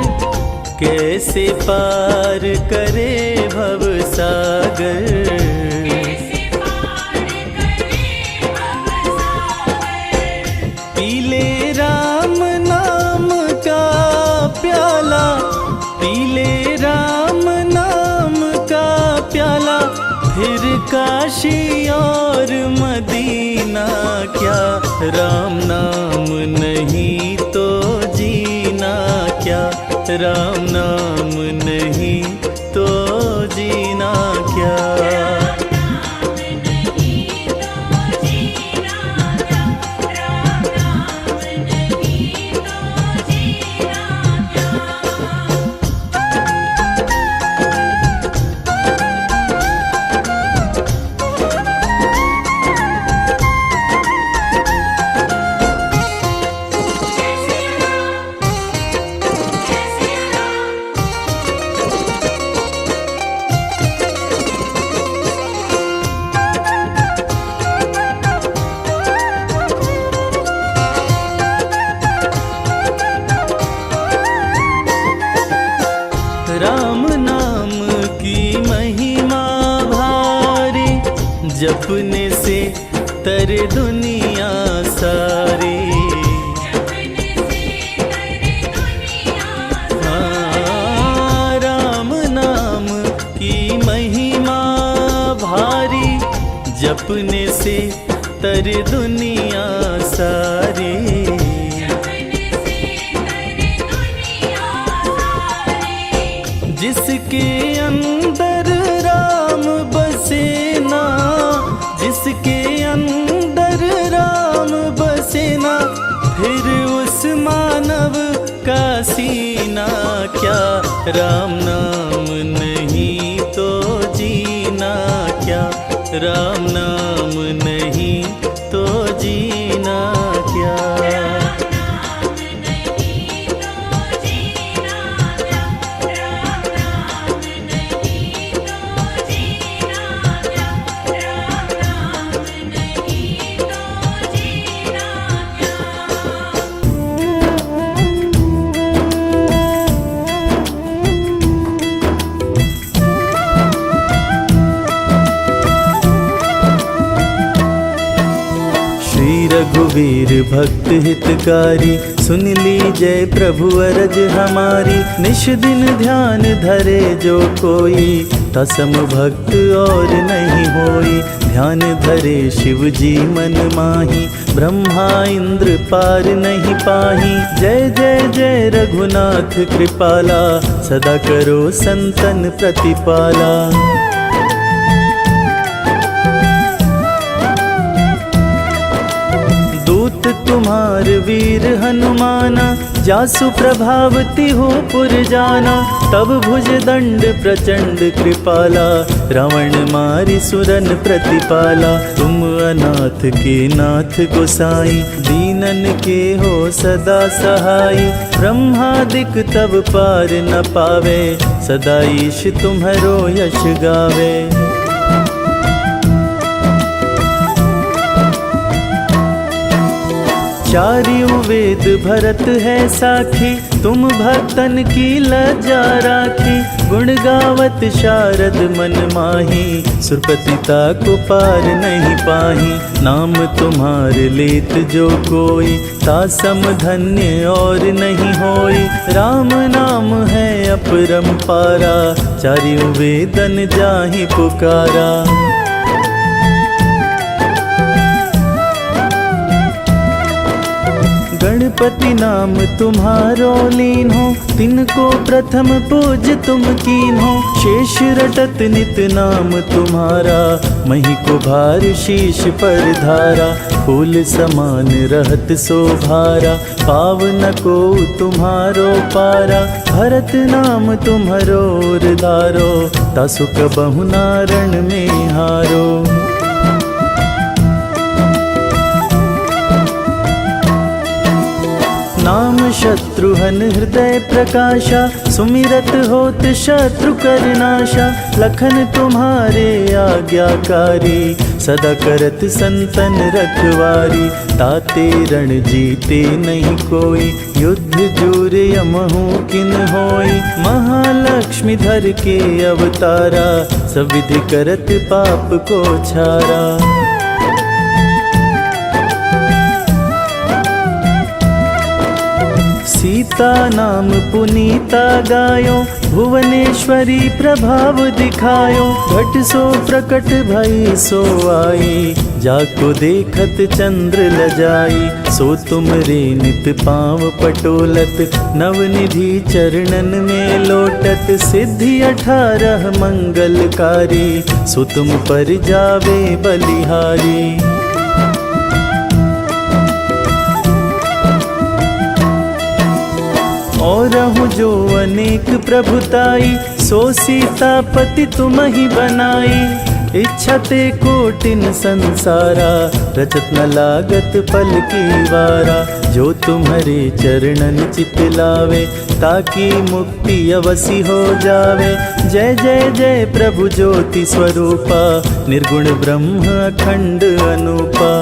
कैसे पार करे भव सागर। पीले राम नाम का प्याला, पीले राम नाम का प्याला, फिर काशी और मदीना क्या। राम नाम नहीं तो जीना क्या, राम नाम नहीं तो जीना क्या। राम नाम की महिमा भारी, जपने से तर दुनिया सारी। हाँ, राम नाम की महिमा भारी, जपने से तर दुनिया सारी। जिसके अंदर राम बसे ना, जिसके अंदर राम बसे ना, फिर उस मानव का सीना क्या। राम नाम नहीं तो जीना क्या, राम नाम नहीं तो जीना क्या। रघुवीर भक्त हितकारी, सुन लीजय प्रभु अरज हमारी। निश दिन ध्यान धरे जो कोई, तसम भक्त और नहीं होई। ध्यान धरे शिव जी मन माही, ब्रह्मा इंद्र पार नहीं पाही। जय जय जय रघुनाथ कृपाला, सदा करो संतन प्रतिपाला। तुम्हार वीर हनुमाना, जासु प्रभावती हो पुर जाना। तब भुज दंड प्रचंड कृपाला, रावण मारी सुरन प्रतिपाला। तुम अनाथ के नाथ गोसाई, दीनन के हो सदा सहाई। ब्रह्मादिक तब पार न पावे, सदा ईश तुम्हारो यश गावे। चारियों वेद भरत है साखी, तुम भक्तन की लज्जा राखी। गुण गावत शारद मन माही, सुरपतिता को पार नहीं पाही। नाम तुम्हार लेत जो कोई, तासम धन्य और नहीं होई। राम नाम है अपरंपारा, चारियों वेदन जाहि पुकारा। गणपति नाम तुम्हारो लीन हो, तिनको प्रथम पूज तुम कीन हो। शेष रटत नित नाम तुम्हारा, मही को भार शीश पर धारा। फूल समान रहत शोभारा, पावन को तुम्हारो पारा। भरत नाम तुम्हारो उरधारो, तासुक बहु नारण में हारो। नाम शत्रुहन हृदय प्रकाशा, सुमिरत होत शत्रु कर नाशा। लखन तुम्हारे आज्ञाकारी, सदा करत संतन रखवारी। ताते रण जीते नहीं कोई, युद्ध जूर यमहु किन होई। महालक्ष्मी धर के अवतारा, सब विधि करत पाप को छारा। सीता नाम पुनीता गायो, भुवनेश्वरी प्रभाव दिखायो। घट सो प्रकट भई सो आई, जाको देखत चंद्र लजाई। सो तुम रे नित पाँव पटोलत, नवनिधि चरणन में लोटत। सिद्धि 18 मंगलकारी, सो तुम पर जावे बलिहारी। और रहूं जो अनेक प्रभुताई, सो सीतापति तुम ही बनाई। इच्छा ते कोटिन संसारा, रचत न लागत पल की वारा। जो तुम्हारे चरणन चित लावे, ताकि मुक्ति अवसी हो जावे। जय जय जय प्रभु ज्योति स्वरूपा, निर्गुण ब्रह्म अखंड अनूपा।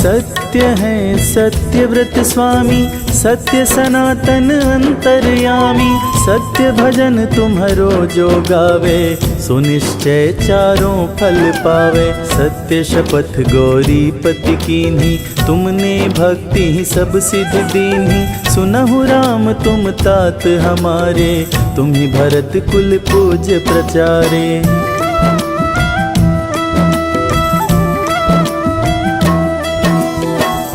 सत्य है सत्यव्रत स्वामी, सत्य सनातन अंतर्यामी। सत्य भजन तुम्हारो जो गावे, सुनिश्चय चारों फल पावे। सत्य शपथ गौरीपति कीन्ही, तुमने भक्ति ही सब सिद्ध दीन्ही। सुनहु राम तुम तात हमारे, तुम ही भरत कुल पूज्य प्रचारे।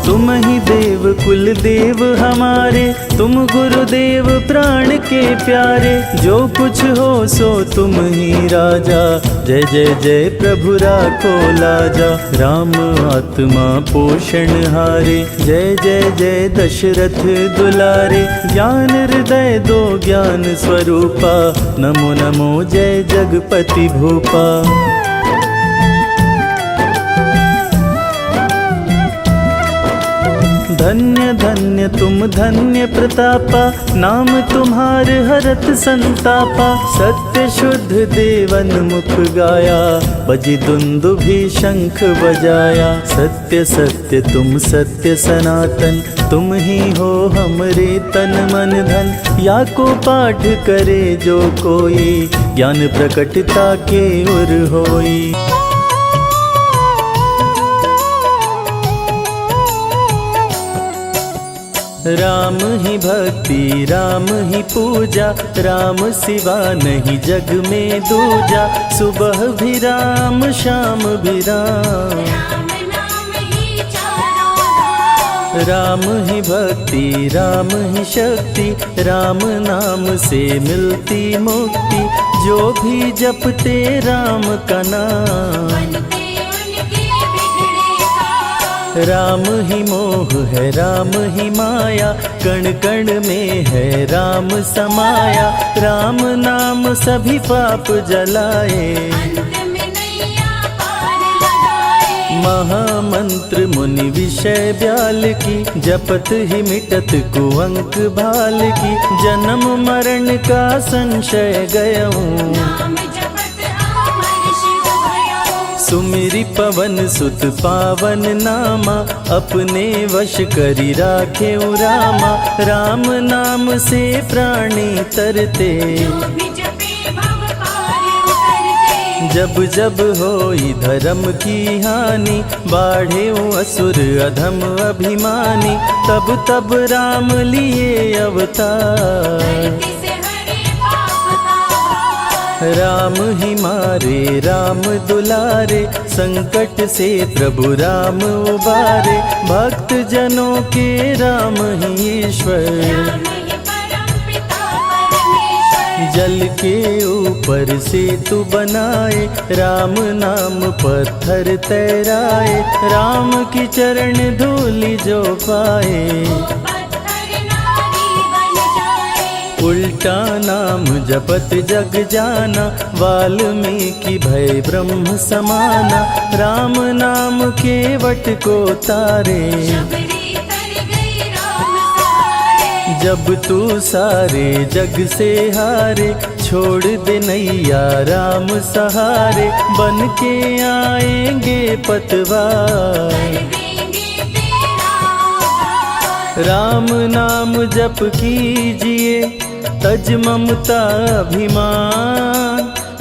तुम ही देव कुल देव हमारे, तुम गुरुदेव प्राण के प्यारे। जो कुछ हो सो तुम ही राजा, जय जय जय प्रभु राखो लाजा। राम आत्मा पोषण हारे, जय जय जय दशरथ दुलारे। ज्ञान हृदय दो ज्ञान स्वरूपा, नमो नमो जय जगपति भूपा। धन्य धन्य तुम धन्य प्रतापा, नाम तुम्हार हरत संतापा। सत्य शुद्ध देवन मुख गाया, बजी दुंदुभि शंख बजाया। सत्य सत्य तुम सत्य सनातन, तुम ही हो हमरे तन मन धन। या को पाठ करे जो कोई, ज्ञान प्रकटता के उर होई। राम ही भक्ति राम ही पूजा, राम सिवा नहीं जग में दूजा। सुबह भी राम शाम भी राम,
राम नाम ही चारों धाम।
राम ही भक्ति राम ही शक्ति, राम नाम से मिलती मुक्ति। जो भी जपते राम का नाम,
बनते उनके बिगड़े काम।
राम ही मोह है राम ही माया, कण कण में है राम समाया। राम नाम सभी पाप जलाए,
अंत में नैया पार लगाए।
महामंत्र मुनि विषय ब्याल की, जपत ही मिटत कुअंक भाल की। जन्म मरण का संशय गयऊं,
नाम जपत अमर शिव भयऊं।
सुमिरि पवन सुत पावन नामा, अपने वश करी राखे रामा। राम नाम से प्राणी तरते,
जो भी जपे भव पार उतरते।
जब जब होई धर्म की हानि, बाढ़े असुर अधम अभिमानी। तब तब राम लिए अवतार,
धरती से हरे पाप का भार।
राम ही मारे राम दुलारे, संकट से प्रभु राम उबारे। भक्त जनों के राम ही ईश्वर,
राम ही परम पिता परमेश्वर।
जल के ऊपर सेतु बनाए, राम नाम पत्थर तैराए। राम की चरण धूलि जो पाए,
पत्थर नारी बन जाए।
उल्टा नाम जपत जग जाना, वाल्मीकि भय ब्रह्म समाना। राम नाम के वट को तारे,
शबरी तर गई राम सहारे।
जब तू सारे जग से हारे, छोड़ दे नैया राम सहारे। बन के आएंगे पतवार,
कर देंगे तेरा उद्धार।
राम नाम जप कीजिए, तज ममता अभिमान।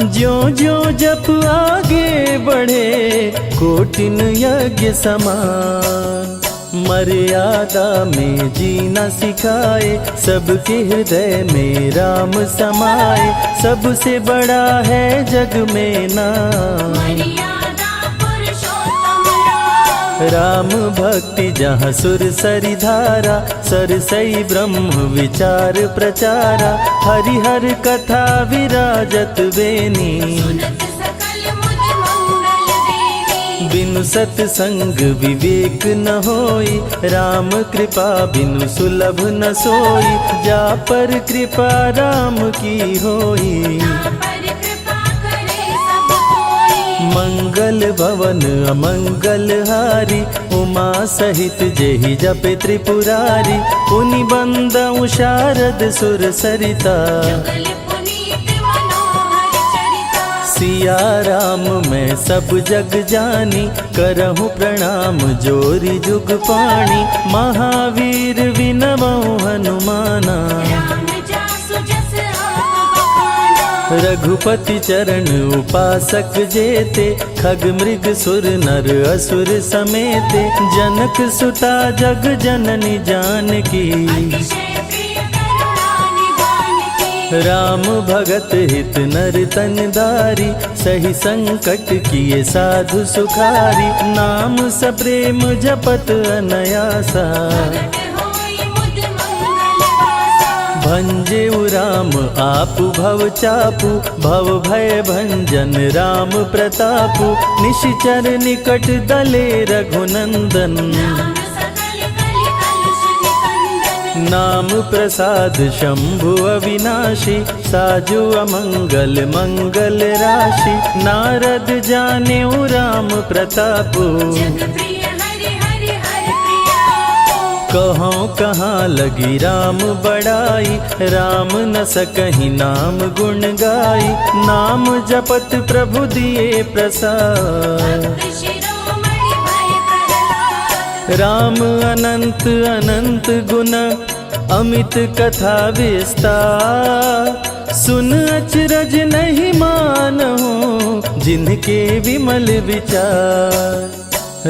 ज्यो ज्यो जप आगे बढ़े, कोटिन यज्ञ समान। मर्यादा में जीना सिखाए, सबके हृदय में राम समाए। सबसे बड़ा है जग में नाम,
मर्यादा पुरुषोत्तम राम।
राम भक्ति जहाँ सुर सरी धारा, सरसई ब्रह्म विचार प्रचारा। हरिहर कथा विराजत बेनी,
सुनत सकल मुद मंगल देनी।
बिनु सत्संग विवेक न होई, राम कृपा बिनु सुलभ न सोई। जा पर कृपा राम की होई,
पर कृपा करे सब कोई।
मंगल भवन अमंगल हारी। उमा सहित जेहि जपे त्रिपुरारी। पुनि बंदउ शारद सुर सरिता,
जुगल पुनीत मनोहर चरिता।
सिया राम मैं सब जग जानी, करहूँ प्रणाम जोरी जुग पाणी। महावीर विनमऊ हनुमाना,
राम जासु जस आप बखाना।
रघुपति चरण उपासक जेते, खग मृग सुर नर असुर समेते। जनक सुता जग जननी जानकी,
अतिशय प्रिय करुणा निधान की।
राम भगत हित नर तन दारी, सही संकट किए साधु सुखारी। नाम सप्रेम जपत अनयासा,
भगत होई मुद मंगल वासा।
भंजे राम आपु भव चापु, भव भय भंजन राम प्रतापु। निशिचर निकट दले रघुनंदन,
राम सकल कल कलुष निकंदन।
नाम प्रसाद शंभु अविनाशी, साजु अमंगल मंगल राशि। नारद जानेऊ राम प्रतापु,
जग प्रिय हरि हरि हर प्रिया।
कहाँ कहाँ लगी राम बड़ाई, राम न सकहि नाम गुण गाई। नाम जपत प्रभु दिए प्रसाद,
भक्त शिरोमणि भय प्रहलाद।
राम अनंत अनंत गुण, अमित कथा विस्तार। सुन अचरज नहीं मानहु, जिनके विमल विचार।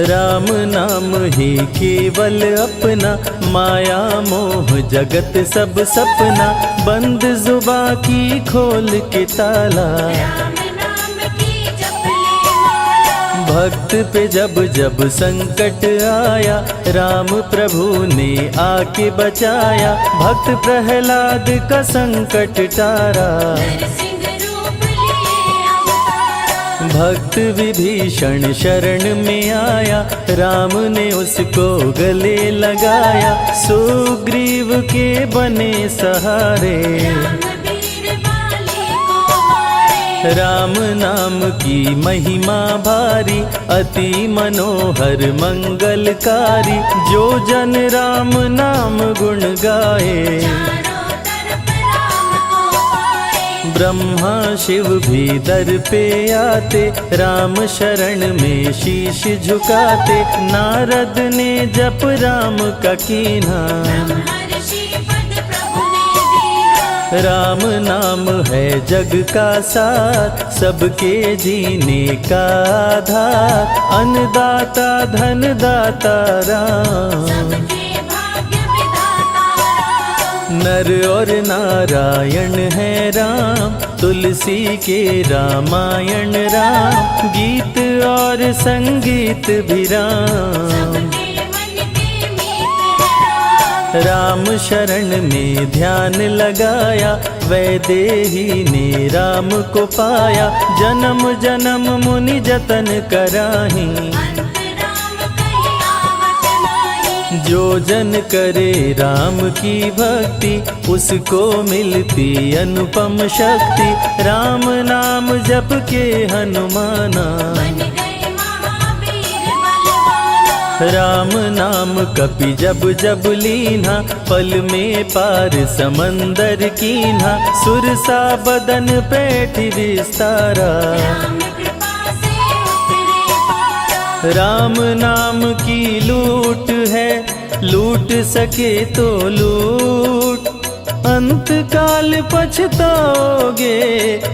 राम नाम ही केवल अपना, माया मोह जगत सब सपना। बंद जुबा की खोल के ताला,
राम नाम की जप ले माला।
भक्त पे जब जब संकट आया, राम प्रभु ने आके बचाया। भक्त प्रहलाद का संकट टारा,
नरसिंह रूप लिए अवतारा।
भक्त विभीषण शरण में आया, राम ने उसको गले लगाया। सुग्रीव के बने सहारे,
रामवीर बाली को मारे।
राम नाम की महिमा भारी, अति मनोहर मंगलकारी। जो जन राम नाम गुण गाए,
चारों तरफ राम को पाए।
ब्रह्मा शिव भी दर पे आते, राम शरण में शीश झुकाते। नारद ने जप राम का कीन्हा,
ब्रह्मर्षि पद प्रभु ने दीना।
राम नाम है जग का साथ, सबके जीने का आधार। अन्नदाता धनदाता राम,
सबके भाग्य विधाता राम।
नर और नारायण है राम, तुलसी के रामायण राम। गीत और संगीत भी राम,
सबके मन के मीत है राम।
राम शरण में ध्यान लगाया, वैदेही ने राम को पाया। जन्म जन्म मुनि जतन कराही,
अंत राम कहीं आवत नाही।
जो जन करे राम की भक्ति, उसको मिलती अनुपम शक्ति। राम नाम जप के हनुमाना,
बन गए महावीर बलवाना।
राम नाम कपि जब जब लीन्हा, पल में पार समंदर कीन्हा। सुरसा बदन पैठ विस्तारा,
राम कृपा से उतरे पारा।
राम नाम की लूट है, लूट सके तो लूट। अंत काल पछताओगे,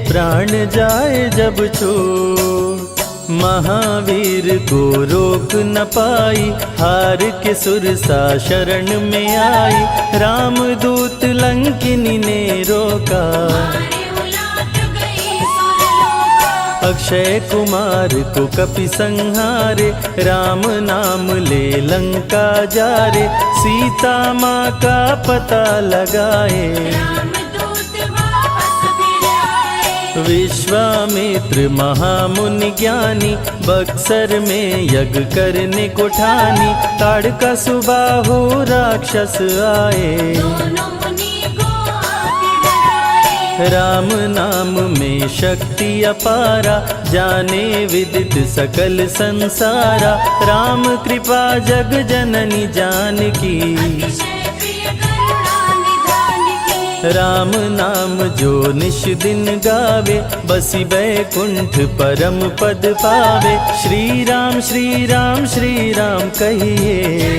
प्राण जाए जब छूट। महावीर को रोक न पाई, हार के सुरसा शरण में आई। रामदूत लंकिनी ने रोका,
मारे उलाट गई सुरलोका।
अक्षय कुमार को कपि संहारे। राम नाम ले लंका जारे, सीता माँ का पता लगाए।
रामदूत वापस फिर आए।
विश्वामित्र महामुनि ज्ञानी, बक्सर में यज्ञ करने को ठानी। ताड़का सुबाहु राक्षस आए,
दोनों मुनि को आके डराए।
राम नाम में शक्ति अपारा, जाने विदित सकल संसारा। राम कृपा जग जननी जानकी,
अतिशय प्रिय करुणा निधान की।
राम नाम जो निश दिन गावे, बसी बैकुंठ परम पद पावे। श्री राम श्री राम श्री राम कहिए,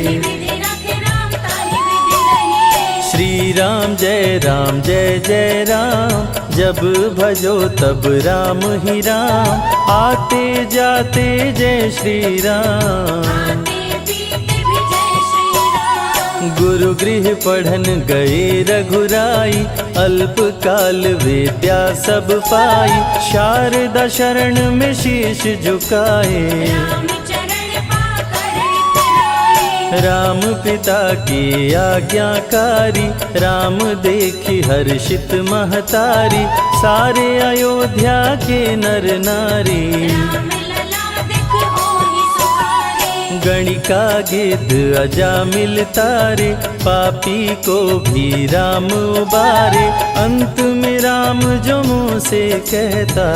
विधि रख राम ताहि विधि रहिए।
श्री राम जय जय राम, जब भजो तब राम ही राम। आते जाते जय श्री राम,
आते पीते भी जय श्री राम।
गुरु गृह पढ़न गए रघुराई, अल्प काल विद्या सब पाई। शारदा शरण में शीश झुकाए,
राम चरण पाकर इतराए।
राम पिता की आज्ञाकारी, राम देखी हर्षित महतारी। सारे अयोध्या के नर नारी,
राम लला दिख होहि सुखारे।
गणिका गिद्ध अजामिल तारे, पापी को भी राम उबारे। अंत में राम जो मुँह से कहता,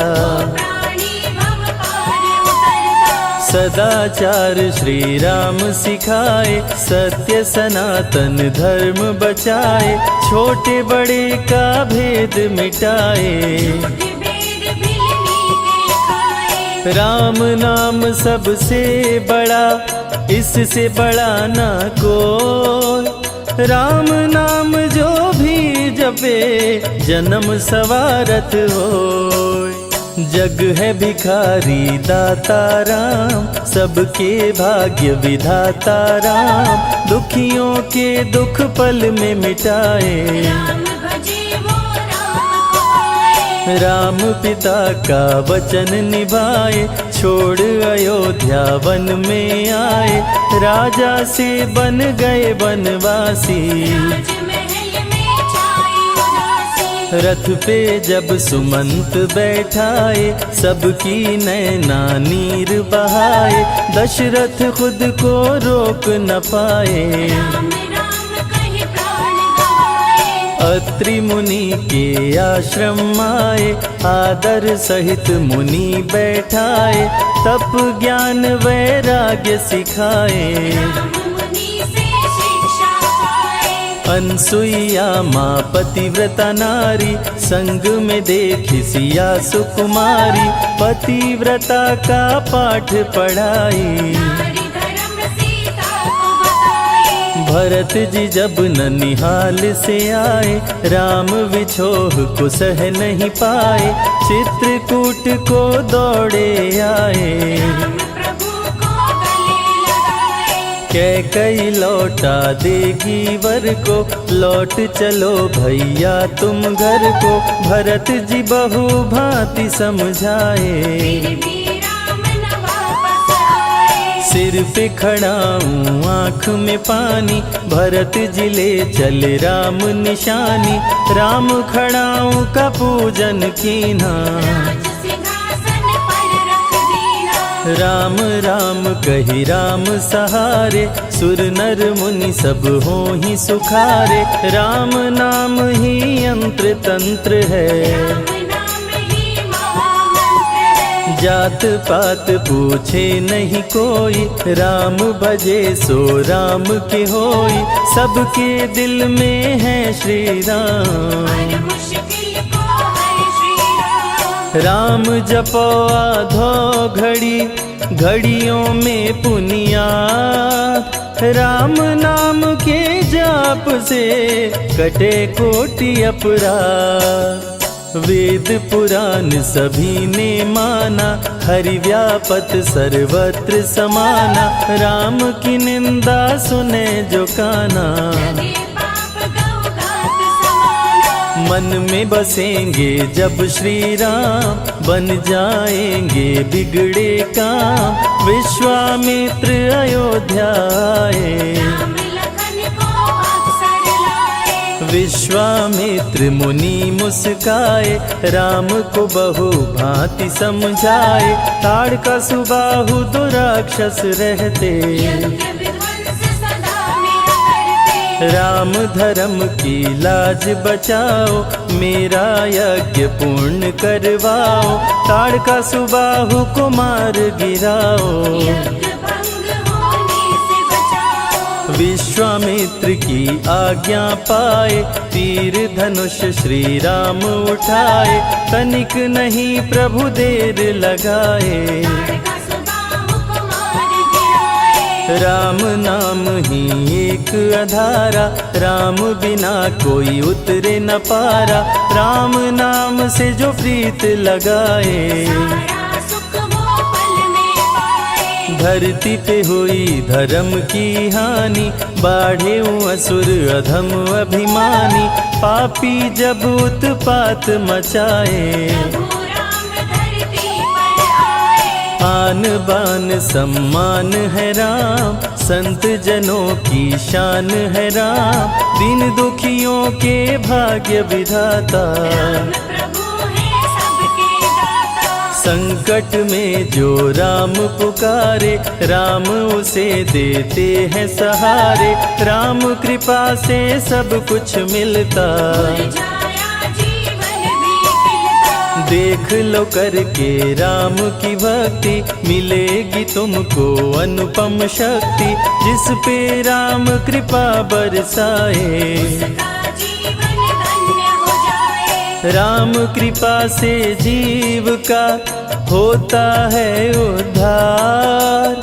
प्राणी भव पार उतरता।
सदाचार श्री राम सिखाए। सत्य सनातन धर्म बचाए, छोटे बड़े का भेद मिटाए।
भेद भिलनी के खाए।
राम नाम सबसे बड़ा, इससे बड़ा ना कोई। राम नाम जो भी जपे, जन्म सवारत होय। जग है भिखारी दाता राम, सबके भाग्य विधाता राम। दुखियों के दुख पल में मिटाए,
राम भजे वो राम को पाए।
राम पिता का वचन निभाए। छोड़ अयोध्या वन में आए, राजा से बन गए वनवासी।
राजमहल में छाई उदासी।
रथ पे जब सुमंत बैठाए, सबकी नैना नीर बहाए। दशरथ खुद को रोक न पाए,
राम राम कहि प्राण गवाए।
अत्रि मुनि के आश्रम आए, आदर सहित मुनि बैठाए। तप ज्ञान वैराग्य सिखाए,
राम मुनि से शिक्षा पाए।
अनसुईया माँ पतिव्रता नारी, संग में देखी सिया सुकुमारी। पतिव्रता का पाठ पढ़ाई,
नारी धर्म सीता को बताए।
भरत जी जब ननिहाल से आए, राम विछोह को सह नहीं पाए। चित्रकूट को दौड़े आए,
राम प्रभु को गले लगाए।
कैकई लौटा देगी वर को, लौट चलो भैया तुम घर को। भरत जी बहु भांति समझाए,
फिर भी राम न वापस आए।
सिर पे खड़ाऊं आँख में पानी, भरत जी ले चले राम निशानी। राम खड़ाऊं का पूजन कीना,
राज सिंहासन पर रख दीना।
राम राम कही राम सहारे। सुर नर मुनि सब हो ही सुखारे। राम नाम ही यंत्र तंत्र है,
राम नाम ही महामंत्र है।
जात पात पूछे नहीं कोई, राम भजे सो राम के होई। सबके दिल में है श्री राम,
हर मुश्किल को हर श्री राम।
राम जपो आधो घड़ी, घड़ियों में पुनियाद। राम नाम के जाप से कटे कोटि अपराध। वेद पुराण सभी ने माना, हरि व्यापत सर्वत्र समाना। राम की निंदा सुने जो काना,
लगे पाप गौ घात समाना।
मन में बसेंगे जब श्री राम, बन जाएंगे बिगड़े काम। विश्वामित्र अयोध्या आए,
राम लखन को अवसर लाए।
विश्वामित्र मुनि मुस्काए। राम को बहु भांति समझाए। ताड़का सुबाहु दो राक्षस रहते,
यज्ञ विध्वंस सदा मेरा करते।
राम धर्म की लाज बचाओ, मेरा यज्ञ पूर्ण करवाओ। ताड़का सुबाहु को मार गिराओ,
यज्ञ भंग होने से बचाओ।
विश्वामित्र की आज्ञा पाए तीर धनुष श्री राम उठाए, तनिक नहीं प्रभु देर लगाए।
ताड़का सुबाहु कुमार गिराए।
राम नाम ही एक आधारा, राम बिना कोई उतरे न पारा। राम नाम से जो प्रीत लगाए,
सारा सुख वो पल में पाए।
धरती पे हुई धर्म की हानि, बाढ़े असुर अधम अभिमानी। पापी जब उत्पात मचाए,
प्रभु राम धरती पर आए।
आन बान सम्मान है राम, संत जनों की शान है राम। दीन दुखियों के भाग्य विधाता,
प्रभु है सबके दाता।
संकट में जो राम पुकारे, राम उसे देते हैं सहारे। राम कृपा से सब कुछ मिलता,
मुरझाया जीवन भी खिलता।
देख लो करके राम की भक्ति, मिलेगी तुमको अनुपम शक्ति। जिस पे राम कृपा बरसाए,
उसका जीवन धन्य हो जाए।
राम कृपा से जीव का होता है उद्धार।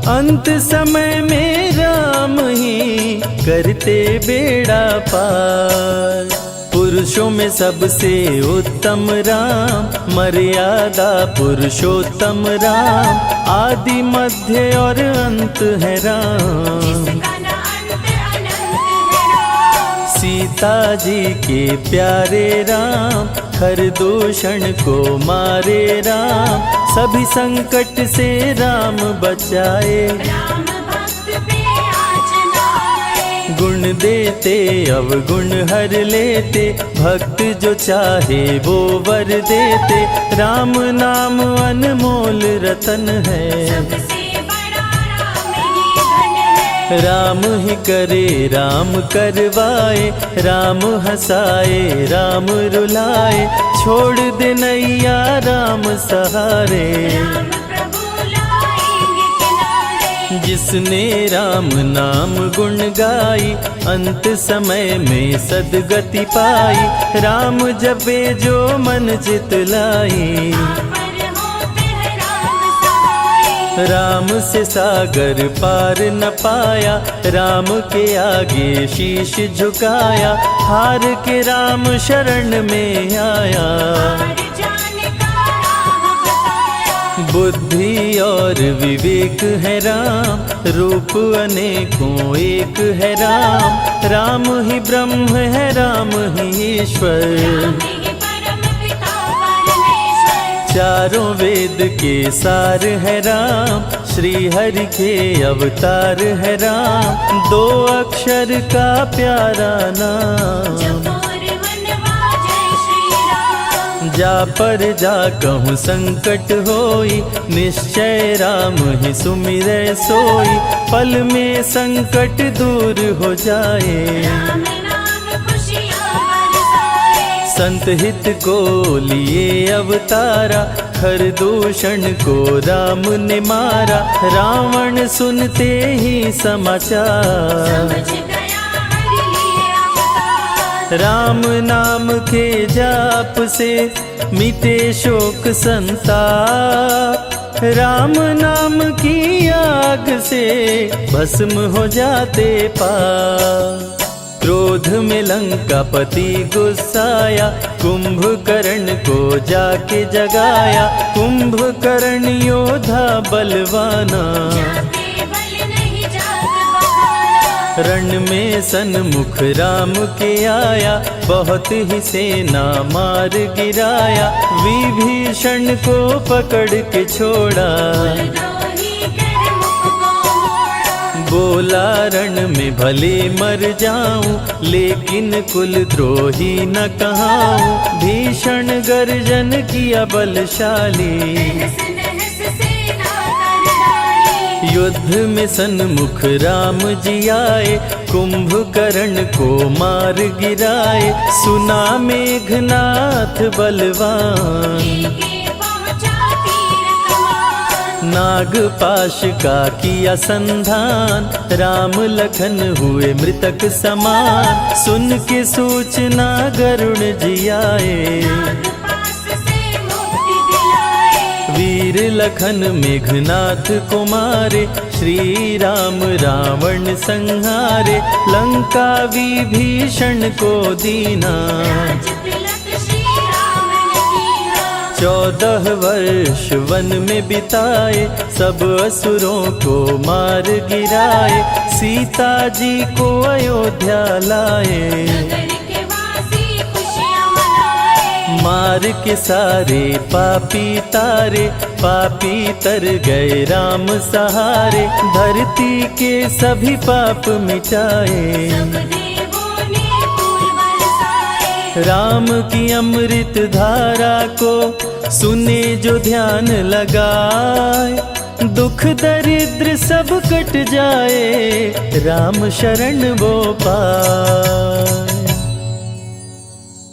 अंत समय में राम ही करते बेड़ा पार। पुरुषों में सबसे उत्तम राम, मर्यादा पुरुषोत्तम राम। आदि मध्य और अंत है राम,
जिसका न अंत अनंत है राम।
सीता जी के प्यारे राम, हर दूषण को मारे राम। सभी संकट से राम बचाए,
राम भक्त पे आँच न आए।
गुण देते अवगुण हर लेते। भक्त जो चाहे वो वर देते। राम नाम अनमोल रतन है,
सबसे बड़ा राम ही धन है।
राम ही करे राम करवाए। राम हंसाए राम रुलाए, छोड़ दे नैया राम सहारे।
राम प्रभु लाएंगे किनारे।
जिसने राम नाम गुण गाई, अंत समय में सदगति पाई। राम जपे जो मन चित लाई,
पर होते हैं राम सहाय।
राम से सागर पार न पाया। राम के आगे शीश झुकाया, हार के राम शरण में आया।
हार जाने का राह बताया।
बुद्धि और विवेक है राम, रूप अनेकों एक है राम। राम ही ब्रह्म है राम ही ईश्वर,
राम ही परम पिता परमेश्वर।
चारों वेद के सार है राम। श्री हरि के अवतार है राम, दो अक्षर का प्यारा नाम।
जपोर मनवा जय श्री राम।
जा पर जा कहूँ संकट होई, निश्चय राम ही सुमिरै सोई। पल में संकट दूर हो जाए,
राम नाम खुशियाँ बरसाए।
संत हित को लिए अवतारा। हर दूषण को राम ने मारा, रावण सुनते ही समाचार।
समझ गया हरि लिए अवतार।
राम नाम के जाप से मिटे शोक संताप। राम नाम की आग से भस्म हो जाते पाप। क्रोध में लंकापति गुस्साया, कुंभकर्ण को जाके जगाया। कुंभकर्ण योद्धा बलवाना,
जाके बल नहीं जाग बहाना।
रण में सन्मुख राम के आया। बहुत ही सेना मार गिराया, विभीषण को पकड़ के छोड़ा।
द्रोही कर मुख को मोड़ा।
बोला रण में भले मर जाऊं, लेकिन कुल द्रोही न कहाऊं। भीषण गर्जन किया बलशाली,
तहस नहस सेना कर डाली।
युद्ध में सन्मुख राम जी आए। कुंभकर्ण को मार गिराए। सुना मेघनाथ बलवान,
लेके पहुंचा तीर कमान।
नागपाश का किया संधान, राम लखन हुए मृतक समान। सुन के सूचना गरुड़ जी आए,
नागपाश से मुक्ति दिलाए।
वीर लखन मेघनाथ को मारे, श्री राम रावण संहारे। लंका विभीषण को दीना,
राज तिलक श्री राम ने कीना।
14 वर्ष वन में बिताए, सब असुरों को मार गिराए। सीता जी को अयोध्या लाए,
नगर के वासी खुशियाँ मनाए।
मार के सारे पापी तारे। पापी तर गए राम सहारे, धरती के सभी पाप मिटाए।
सब देवों ने फूल बरसाए।
राम की अमृत धारा को सुने जो ध्यान लगाए, दुख दरिद्र सब कट जाए, राम शरण वो पाए।